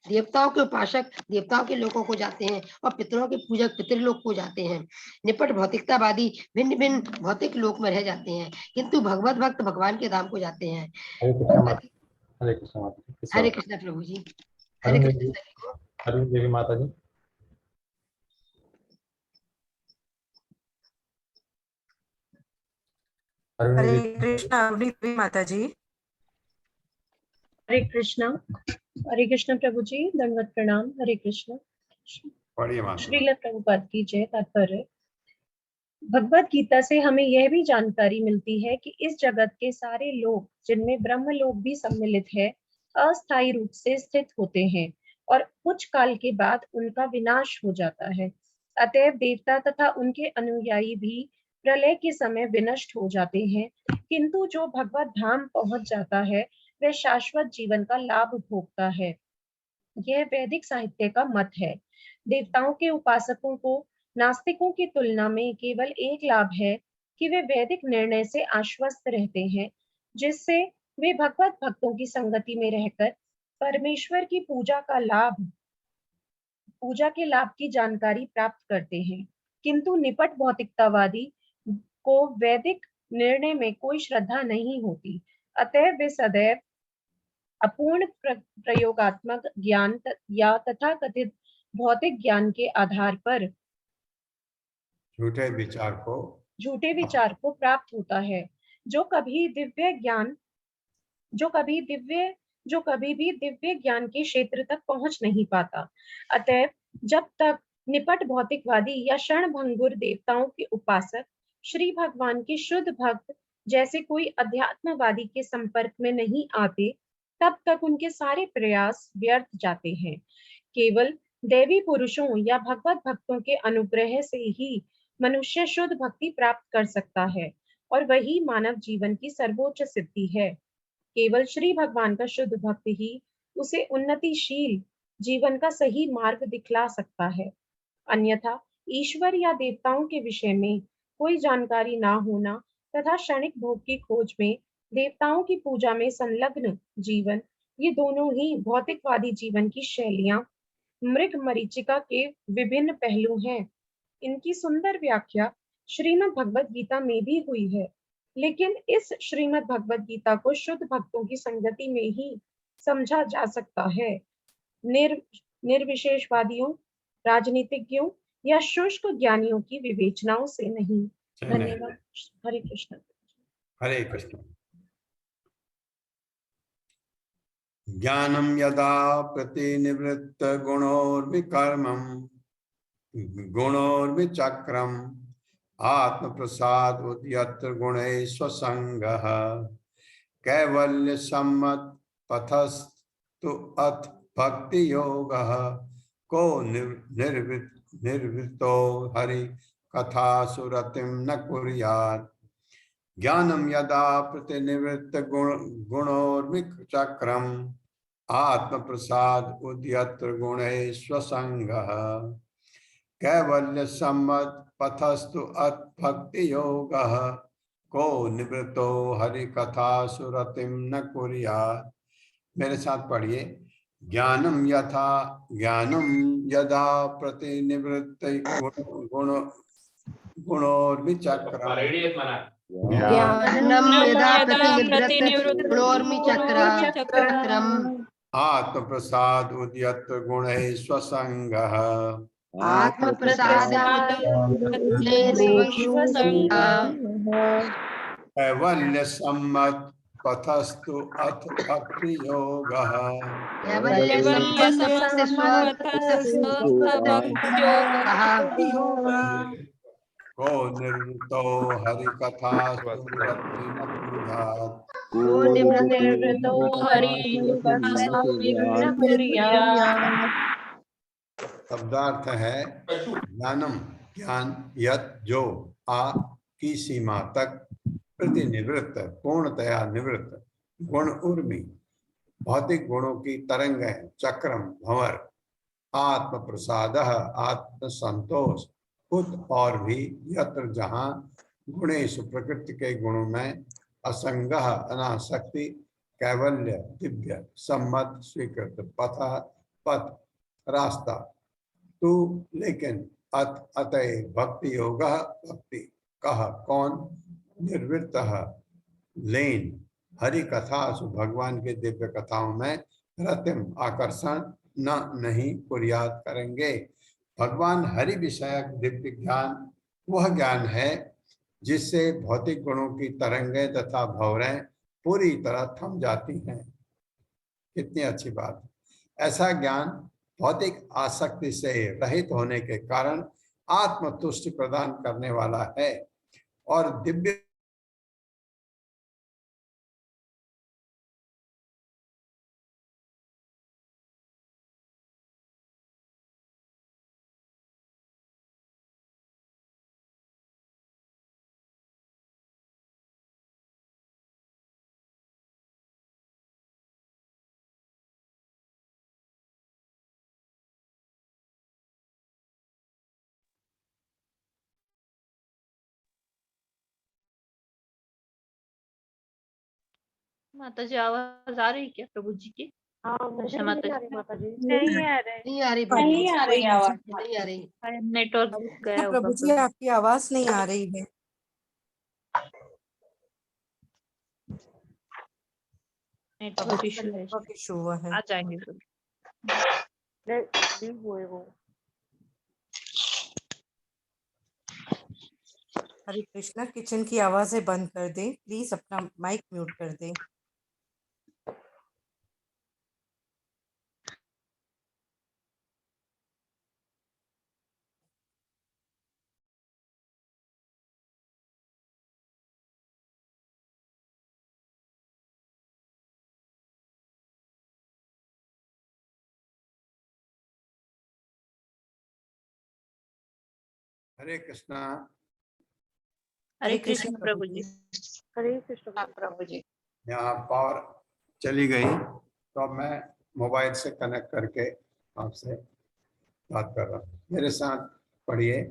देवताओं के उपासक देवताओं के लोकों को जाते हैं और पितरों के पूजक पितृलोक को जाते हैं। निपट भौतिकतावादी भिन्न भिन्न भौतिक लोक में रह जाते हैं, किंतु भगवत भक्त भगवान के धाम को जाते हैं। हरे कृष्ण प्रभु जी, हरे कृष्ण देवी माता जी। हरे कृष्ण माता जी। हरे कृष्ण प्रभु जी, दंडवत प्रणाम। हरे कृष्ण। श्रील प्रभुपाद की जय। तात्पर्य, भगवत गीता से हमें यह भी जानकारी मिलती है कि इस जगत के सारे लोग, जिनमें ब्रह्म लोक भी सम्मिलित है, अस्थायी रूप से स्थित होते हैं और कुछ काल के बाद उनका विनाश हो जाता है। अतएव देवता तथा उनके अनुयायी भी प्रलय के समय विनष्ट हो जाते हैं, किंतु जो भगवत धाम पहुंच जाता है वह शाश्वत जीवन का लाभ भोगता है। यह वैदिक साहित्य का मत है। देवताओं के उपासकों को नास्तिकों की तुलना में केवल एक लाभ है कि वे वैदिक निर्णय से आश्वस्त रहते हैं, जिससे वे भगवत भक्तों की संगति में रहकर परमेश्वर की पूजा के लाभ की जानकारी प्राप्त करते हैं। किंतु निपट भौतिकतावादी को वैदिक निर्णय में कोई श्रद्धा नहीं होती, अतः वे सदैव अपूर्ण प्रयोगात्मक ज्ञान या तथाकथित भौतिक ज्ञान के आधार पर झूठे विचार को प्राप्त होता है, जो कभी भी दिव्य ज्ञान के क्षेत्र तक पहुंच नहीं पाता। अतः जब तक निपट भौतिकवादी या क्षणभंगुर देवताओं के उपासक श्री भगवान के शुद्ध भक्त जैसे कोई अध्यात्मवादी के संपर्क में नहीं आते, तब तक उनके सारे प्रयास व्यर्थ जाते हैं। केवल देवी पुरुषों या भगवत भक्तों के अनुग्रह से ही मनुष्य शुद्ध भक्ति प्राप्त कर सकता है और वही मानव जीवन की सर्वोच्च सिद्धि है। केवल श्री भगवान का शुद्ध भक्त ही उसे उन्नतिशील जीवन का सही मार्ग दिखला सकता है। अन्यथा ईश्वर या देवताओं के विषय में कोई जानकारी ना होना तथा क्षणिक भोग की खोज में देवताओं की पूजा में संलग्न जीवन, ये दोनों ही भौतिकवादी जीवन की शैलियां, मृग मरीचिका के विभिन्न पहलू हैं। इनकी सुंदर व्याख्या श्रीमद् भगवत गीता में भी हुई है, लेकिन इस श्रीमद् भगवत गीता को शुद्ध भक्तों की संगति में ही समझा जा सकता है। निर्विशेषवादियों, राजनीतिज्ञों या शुष्क ज्ञानियों की विवेचनाओं से नहीं। धन्यवाद। हरे कृष्ण। हरे कृष्ण। ज्ञानम यदा प्रतिनिवृत्त गुणोर्विकर्मं गुणोर्विचक्रम आत्म प्रसाद उद्यत्र गुणैस्वसंगः कैवल्य सम्मत पथस्तु अथ भक्ति योगः को निर्वृतो हरि कथा सुरतिम न कुर्यात्। ज्ञानम यदा प्रतिनिवृत्त गुणोर्विचक्रम आत्म प्रसाद उद्यत्र गुणैस्वसंगः कैवल्य सम्मत पथस्तु अथ भक्ति योगः को निवृतो हरि कथा सुरतिम न कुर्यात्। मेरे साथ पढ़िए। ज्ञानम यदा प्रतिनिवृत्त गुणोर्विचक्रम ज्ञानम यदा प्रतिनिवृत्त गुणोर्विचक्रम आत्म प्रसाद उद्यत्र गुणैस्वसंगः आत्म प्रसाद कैवल्य सम्मत पथस्तु अथ भक्ति योगः को निर्वृतो हरि कथा शब्दार्थ है ज्ञानम ज्ञान यत जो आ की सीमा तक प्रतिनिवृत्त पूर्णतया निवृत्त गुण उर्मी भौतिक गुणों की तरंग है चक्रम भंवर आत्म प्रसाद आत्म संतोष खुद और भी यत्र जहाँ गुणेश प्रकृति के गुणों में असंग अनासक्ति कैवल्य दिव्य सम्मत स्वीकृत पथ पथ रास्ता तू लेकिन अतः भक्ति योग भक्ति कह कौन निर्वृत्त लेन हरि कथा भगवान के दिव्य कथाओं में रतिम आकर्षण न नहीं कुर्यात करेंगे। भगवान हरि विषयक दिव्य ज्ञान वह ज्ञान है जिससे भौतिक गुणों की तरंगें तथा भंवरें पूरी तरह थम जाती हैं। कितनी अच्छी बात है। ऐसा ज्ञान भौतिक आसक्ति से रहित होने के कारण आत्मतुष्टि प्रदान करने वाला है और दिव्य माता जी आवाज आ रही क्या प्रभु जी की? मुझे माता नहीं आ जी रही माता जी, नहीं आ रही, नहीं आ रही नहीं आ रही आवाज, नहीं आ रही। नेटवर्क गया होगा प्रभु जी आपकी आवाज नहीं आ रही है। नेटवर्क इशू है, नेटवर्क इशू हुआ है। आ जाएंगे जरूर। हरे कृष्णा, किचन की आवाजें बंद कर दें प्लीज, अपना माइक म्यूट कर दें। हरे कृष्णा। हरे कृष्ण प्रभु जी। हरे कृष्ण प्रभु जी। यहाँ पावर चली गई तो अब मैं मोबाइल से कनेक्ट करके आपसे बात कर रहा हूँ। मेरे साथ पढ़िए।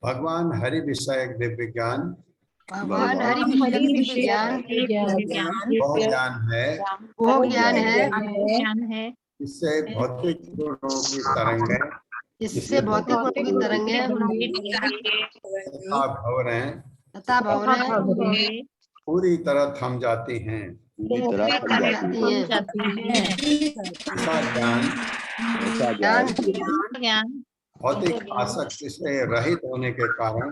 भगवान हरि विषयक दिव्य ज्ञान भगवान हरि विषयक दिव्य ज्ञान वो ज्ञान है ज्ञान है जिससे भौतिक गुणों की तरंगें जिससे भौतिक गुणों की तरंगें तथा भंवरें पूरी तरह थम जाती हैं। पूरी तरह थम जाती है। ऐसा ज्ञान ज्ञान भौतिक आसक्ति से रहित होने के कारण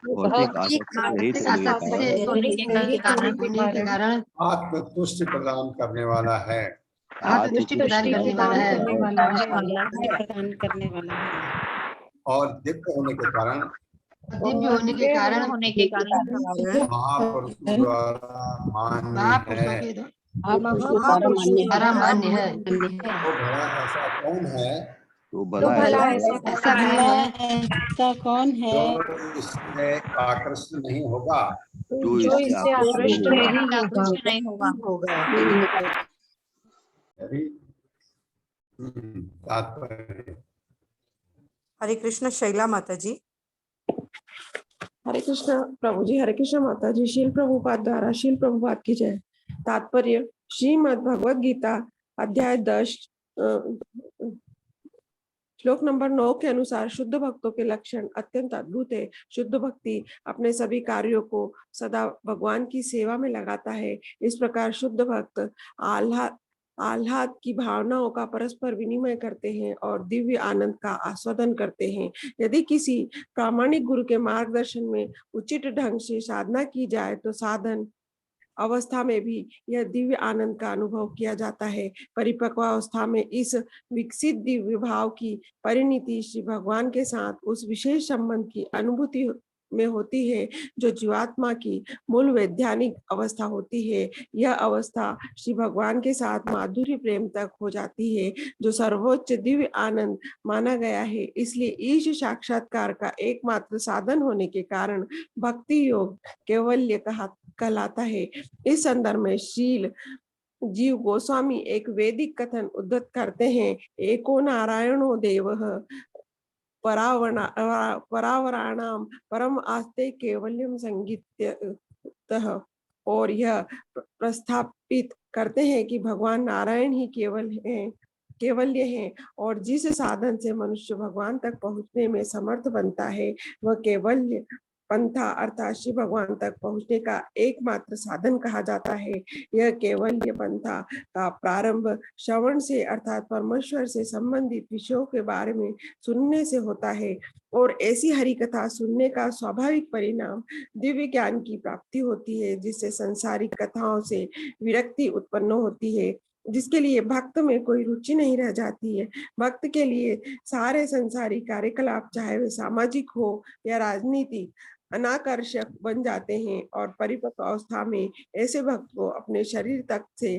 भौतिक आसक्ति से रहित होने के कारण होने के कारण आत्मतुष्टि प्रदान करने वाला है। आत्मतुष्टि प्रदान करने वाला है प्रदान करने वाला है और दिव्य होने के कारण दिव्य होने के कारण होने के कारण महापुरुषों द्वारा मान्य महापुरुषों है। के द्वारा मान्य है। तो भला ऐसा कौन है तो भला ऐसा ऐसा कौन है ऐसा कौन है जो इससे आकर्षित नहीं होगा? जो इससे आकर्षित नहीं होगा। यदि तात्पर्य हरे कृष्ण। शैला माता जी। हरे कृष्ण प्रभु जी। हरे कृष्ण माता जी। शील प्रभुपाद द्वारा शील प्रभुपाद की जय। तात्पर्य श्रीमद् भगवद गीता अध्याय 10 श्लोक नंबर 9 के अनुसार शुद्ध भक्तों के लक्षण अत्यंत अद्भुत है। शुद्ध भक्ति अपने सभी कार्यों को सदा भगवान की सेवा में लगाता है। इस प्रकार शुद्ध भक्त आह्लाद की भावनाओं का परस्पर विनिमय करते हैं और दिव्य आनंद का आस्वादन करते हैं। यदि किसी प्रामाणिक गुरु के मार्गदर्शन में उचित ढंग से साधना की जाए तो साधन अवस्था में भी यह दिव्य आनंद का अनुभव किया जाता है। परिपक्व अवस्था में इस विकसित दिव्य भाव की परिणति श्री भगवान के साथ उस विशेष संबंध की अनुभूति में होती है जो जीवात्मा की मूल वैज्ञानिक अवस्था होती है। यह अवस्था श्री भगवान के साथ माधुर्य प्रेम तक हो जाती है जो सर्वोच्च दिव्य आनंद माना गया है। इसलिए ईश साक्षात्कार का एकमात्र साधन होने के कारण भक्ति योग कैवल्य कहलाता है। इस संदर्भ में शील जीव गोस्वामी एक वैदिक कथन उद्धत करते हैं। एको नारायणो देवः परावराणाम परम आस्ते केवल्यम संगीत्यतः। और यह प्रस्थापित करते हैं कि भगवान नारायण ही केवल्य है और जिस साधन से मनुष्य भगवान तक पहुंचने में समर्थ बनता है वह केवल्य पंथा अर्थात श्री भगवान तक पहुंचने का एकमात्र साधन कहा जाता है। यह केवल्य पंथा का प्रारंभ श्रवण से अर्थात परमेश्वर से संबंधित विषयों के बारे में सुनने से होता है और ऐसी हरि कथा सुनने का स्वाभाविक परिणाम दिव्य ज्ञान की प्राप्ति होती है जिससे संसारिक कथाओं से विरक्ति उत्पन्न होती है जिसके लिए भक्त में कोई रुचि नहीं रह जाती है। भक्त के लिए सारे संसारी कार्यकलाप चाहे वे सामाजिक हो या राजनीतिक अनाकर्षक बन जाते हैं और परिपक्व अवस्था में ऐसे भक्त को अपने शरीर तक से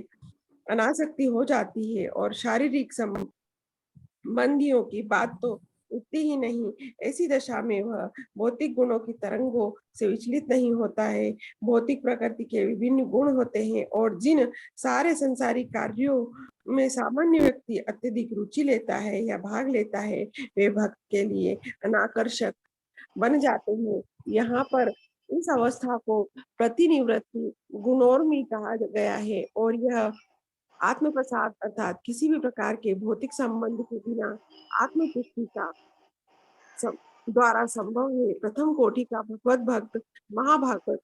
अनासक्ति हो जाती है और शारीरिक संबंधियों की बात तो उठती ही नहीं। ऐसी दशा में वह भौतिक गुणों की तरंगों से विचलित नहीं होता है। भौतिक प्रकृति के विभिन्न गुण होते हैं और जिन सारे संसारिक कार्यों में सामान्य व्यक्ति अत्यधिक रुचि लेता है या भाग लेता है वे भक्त के लिए अनाकर्षक बन जाते हैं। यहाँ पर इस अवस्था को प्रतिनिवृत्ति गुणोर्मी कहा गया है और यह आत्म प्रसाद अर्थात किसी भी प्रकार के भौतिक संबंध के बिना आत्मतुष्टि का द्वारा संभव है। प्रथम कोटि का भगवत भक्त महाभागवत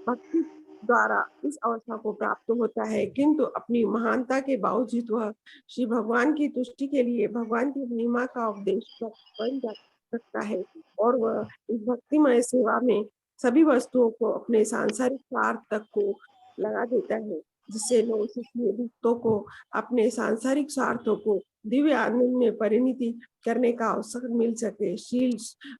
भक्ति द्वारा इस अवस्था को प्राप्त होता है किंतु अपनी महानता के बावजूद वह श्री भगवान की तुष्टि के लिए भगवान की महिमा का उपदेश बन सकता है और वह इस भक्तिमय सेवा में सभी वस्तुओं को अपने सांसारिक स्वार्थ तक को लगा देता है जिससे नवशिष्य भक्तों को अपने सांसारिक स्वार्थों को दिव्य आनंद में परिणति करने का अवसर मिल सके। शील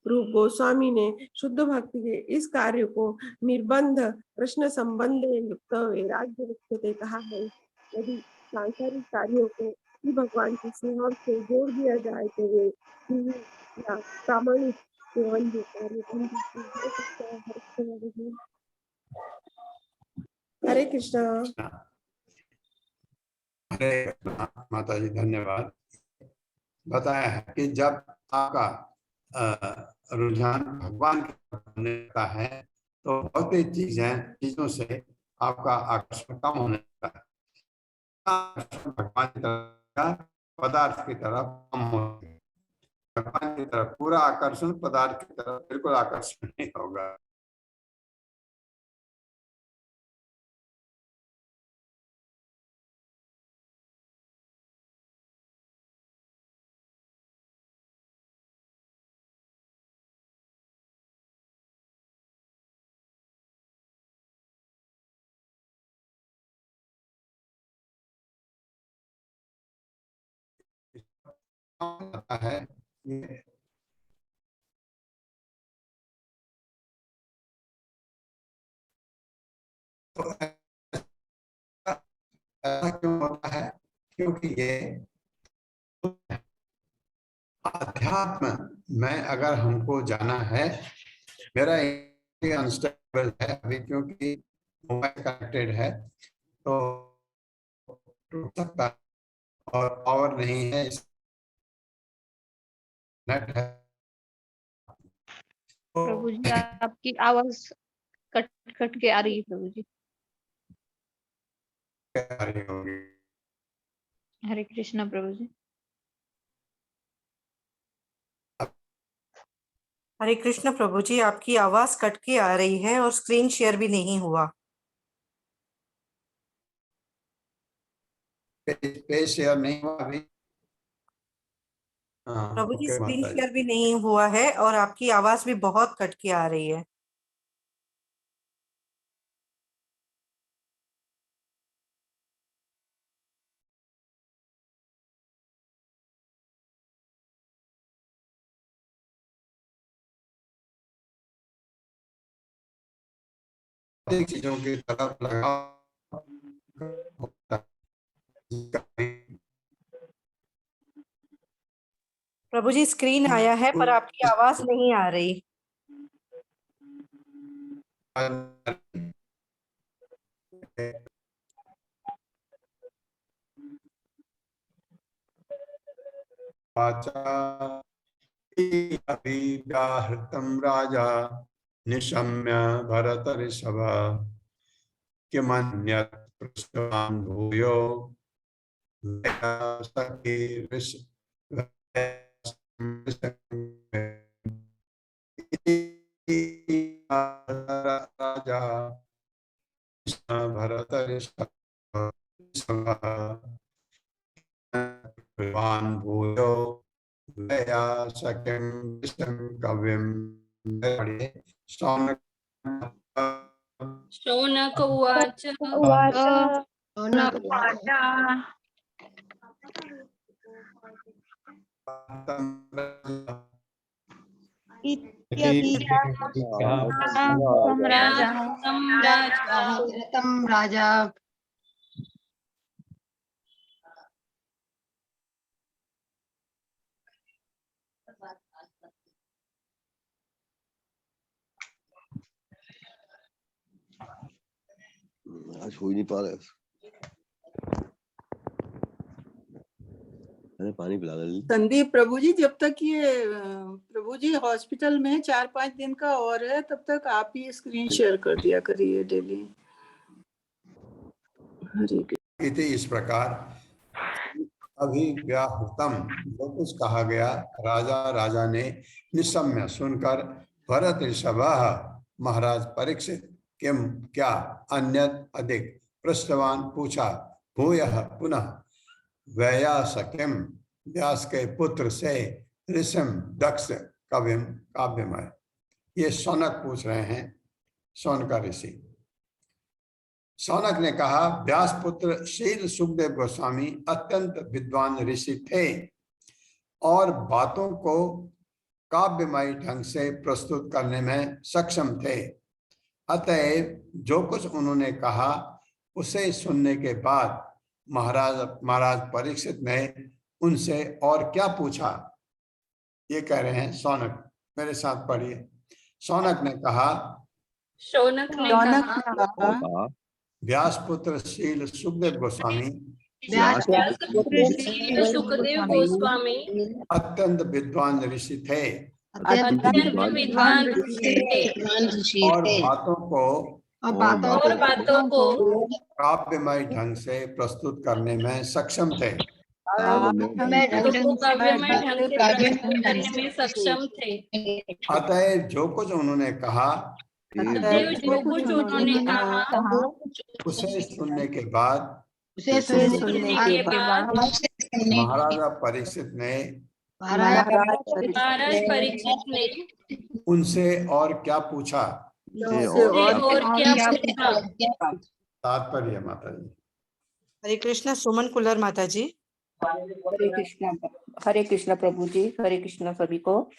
रूप गोस्वामी ने शुद्ध भक्ति के इस कार्य को निर्बंध कृष्ण संबंध युक्त वैराग्य रखते कहा है। यदि सांसारिक कार्यों को ही भगवान की सेवा से जोड़ दिया जाए तो वे प्रामाणिक केवल हरे कृष्णा। हरे कृष्णा माता जी धन्यवाद। बताया है कि जब आपका रुझान भगवान की तरफ होने लगता है तो भौतिक चीजों से आपका आकर्षण कम होने लगता है। आकर्षण भगवान की तरफ पदार्थ की तरफ कम होता है। भगवान की तरफ पूरा आकर्षण पदार्थ की तरफ बिल्कुल आकर्षण नहीं होगा। आता है ये तो ऐसा क्यों होता है? क्योंकि ये अध्यात्म में अगर हमको जाना है, मेरा अनस्टेबल है अभी क्योंकि मोबाइल कनेक्टेड है तो टूट सकता है और पावर नहीं है, नेट है तो प्रभु जी आपकी आवाज कट कट के आ रही है प्रभु जी। आ रही होगी। हरे कृष्णा प्रभु जी। हरे कृष्ण प्रभु जी, आपकी आवाज कट के आ रही है और स्क्रीन शेयर भी नहीं हुआ। पेज शेयर नहीं हुआ अभी। हाँ, प्रभु जी ओके स्क्रीन माता जी। शेयर भी नहीं हुआ है और आपकी आवाज भी बहुत कट के आ रही है। अधिक चीजों की तरफ लगा प्रभु जी स्क्रीन आया है पर आपकी आवाज नहीं आ रही। अभिव्याहृतं राजा निशम्य भरत ऋषभ किमन्यत् पृष्ठवान् भूयो राजा भरत ऋषभ भूयो वया सख्यं विष्णुं कविं शौनक शौनक उवाच राजा आज हो ही नहीं पा रहा है। अरे पानी पिला दे। संदीप प्रभु जी, जब तक ये प्रभु जी हॉस्पिटल में 4-5 दिन का और है तब तक आप ही स्क्रीन शेयर कर दिया करिए डेली। इति इस प्रकार अभिव्याहृतम जो कुछ कहा गया राजा ने निशम्य सुनकर भरत ऋषभ महाराज परीक्षित किम क्या अन्यत अधिक पृष्ठवान पूछा भूयः पुनः वैयासकिम व्यास के पुत्र से ऋषम दक्ष कविम काव्यमय। ये शौनक पूछ रहे हैं, शौनक ऋषि। शौनक ने कहा व्यास पुत्र शील सुखदेव गोस्वामी अत्यंत विद्वान ऋषि थे और बातों को काव्यमयी ढंग से प्रस्तुत करने में सक्षम थे। अतएव जो कुछ उन्होंने कहा उसे सुनने के बाद महाराज परीक्षित ने उनसे और क्या पूछा। ये कह रहे हैं शौनक, मेरे साथ पढ़िए। शौनक ने कहा व्यास पुत्र शील सुखदेव गोस्वामी सुखदेव गोस्वामी अत्यंत विद्वान ऋषि थे विद्वान और बातों को काव्यमय ढंग से प्रस्तुत करने में सक्षम थे। अतएव जो कुछ उन्होंने कहा उसे सुनने के बाद महाराजा परीक्षित ने उनसे और क्या पूछा। तात्पर्य माता जी। हरे कृष्णा। सुमन कुलर माता जी। हरे कृष्णा प्रभु जी। हरे कृष्णा सभी को।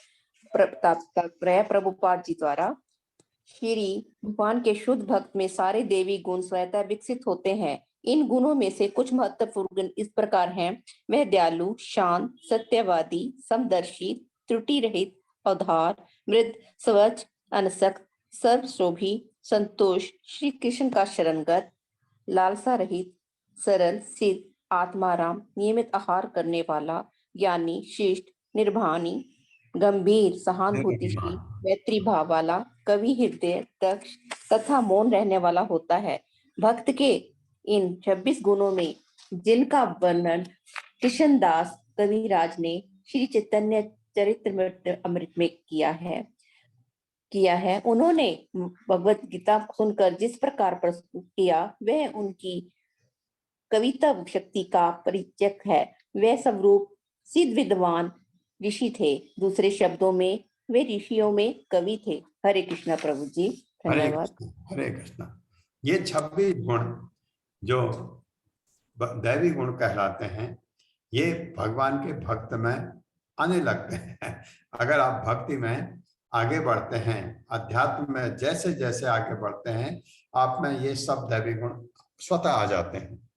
प्रभुपाद जी द्वारा श्री भगवान के शुद्ध भक्त में सारे देवी गुण स्वतः विकसित होते हैं। इन गुणों में से कुछ महत्वपूर्ण गुण इस प्रकार हैं। वह दयालु, शांत, सत्यवादी, समदर्शी, त्रुटि रहित, उदार, मृद, स्वच्छ, अनसक्त, सर्वशोभी, संतोष, श्री कृष्ण का शरणगत, लालसा रहित, सरल, सिद्ध, आत्माराम, नियमित आहार करने वाला, ज्ञानी, शिष्ट, निर्भानी, गंभीर, सहानुभूतिशील, मैत्री भाव वाला, कवि हृदय, दक्ष तथा मौन रहने वाला होता है। भक्त के इन 26 गुणों में जिनका वर्णन कृष्णदास कविराज ने श्री चैतन्य चरितमृत में किया है, उन्होंने भगवत गीता सुनकर जिस प्रकार प्रस्तुत किया वह उनकी कविता शक्ति का परिचय है। वह स्वरूप सिद्ध विद्वान ऋषि थे। दूसरे शब्दों में वे ऋषियों में कवि थे। हरे कृष्णा प्रभु जी। धन्यवाद। हरे कृष्णा। ये 26 गुण जो दैवी गुण कहलाते हैं, ये भगवान के भक्त में आने लगते हैं। अगर आप भक्ति में आगे बढ़ते हैं, अध्यात्म में जैसे जैसे आगे बढ़ते हैं, आप में ये सब दैवी गुण स्वतः आ जाते हैं।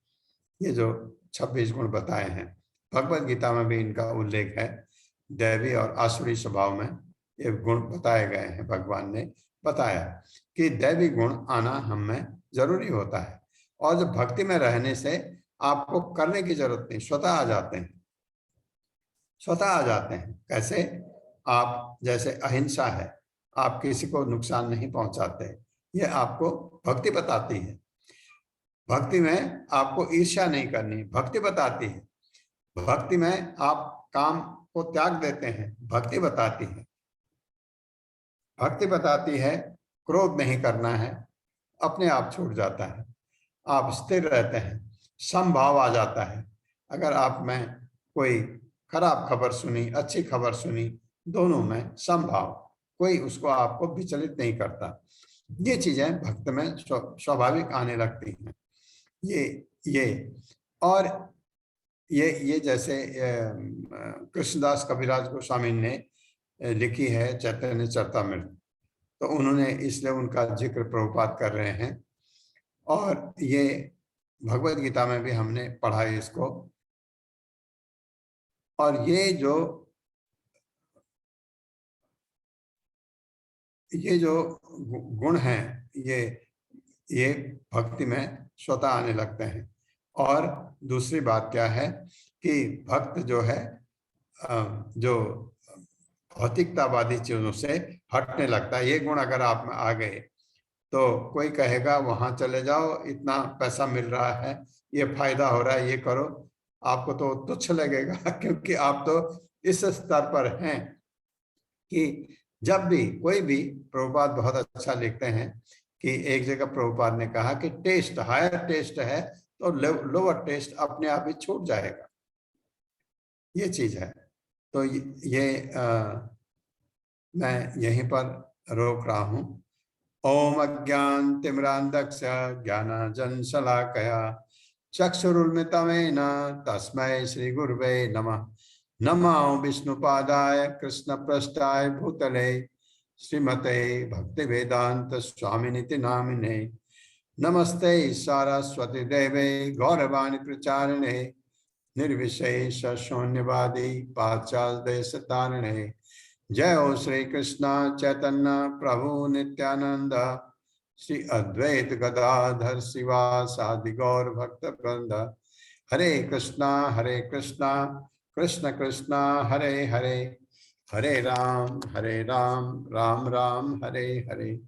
ये जो 26 गुण बताए हैं, भगवत गीता में भी इनका उल्लेख है। दैवी और आसुरी स्वभाव में ये गुण बताए गए हैं। भगवान ने बताया कि दैवी गुण आना हम में जरूरी होता है, और जब भक्ति में रहने से आपको करने की जरूरत नहीं, स्वतः आ जाते हैं, स्वतः आ जाते हैं। कैसे? आप जैसे अहिंसा है, आप किसी को नुकसान नहीं पहुंचाते, ये आपको भक्ति बताती है। भक्ति में आपको ईर्ष्या नहीं करनी, भक्ति बताती है। भक्ति में आप काम को त्याग देते हैं, भक्ति बताती है। भक्ति बताती है क्रोध नहीं करना है, अपने आप छूट जाता है, आप स्थिर रहते हैं, समभाव आ जाता है। अगर आप में कोई खराब खबर सुनी, अच्छी खबर सुनी, दोनों में समभाव, कोई उसको आपको विचलित नहीं करता। ये चीजें भक्त में स्वाभाविक आने लगती हैं। ये जैसे कृष्णदास कविराज गोस्वामी ने लिखी है चैतन्य चरितमृत, तो उन्होंने इसलिए उनका जिक्र प्रभुपाद कर रहे हैं। और ये भगवत गीता में भी हमने पढ़ा है इसको। और ये जो गुण हैं, ये भक्ति में स्वतः आने लगते हैं। और दूसरी बात क्या है कि भक्त जो है, जो भौतिकतावादी चीजों से हटने लगता है। ये गुण अगर आप में आ गए तो कोई कहेगा वहां चले जाओ, इतना पैसा मिल रहा है, ये फायदा हो रहा है, ये करो, आपको तो तुच्छ लगेगा, क्योंकि आप तो इस स्तर पर हैं कि जब भी कोई भी, प्रभुपाद बहुत अच्छा लिखते हैं कि एक जगह प्रभुपाद ने कहा कि टेस्ट, हायर टेस्ट है तो लोअर टेस्ट अपने आप ही छूट जाएगा। ये चीज है। तो मैं यहीं पर रोक रहा हूं। ओम अज्ञान तिमिरान्धस्य ज्ञानांजन शलाकया चक्षुरुन्मिलितं तस्मै श्री गुरुवे नमः। नमो विष्णुपादाय कृष्णपृष्ठाय भूतले श्रीमते भक्तिवेदांत स्वामिनिति नामिने। नमस्ते सारस्वती देवे गौरवाणी प्रचारिणे निर्विशेष शून्यवादी पाश्चात्य देश तारिणे। जय हो श्री कृष्ण चैतन्य प्रभु नित्यानंद श्री अद्वैत गदाधर शिवासादि गौर भक्त वृंद। हरे कृष्णा कृष्ण कृष्ण हरे हरे, हरे राम राम राम हरे हरे।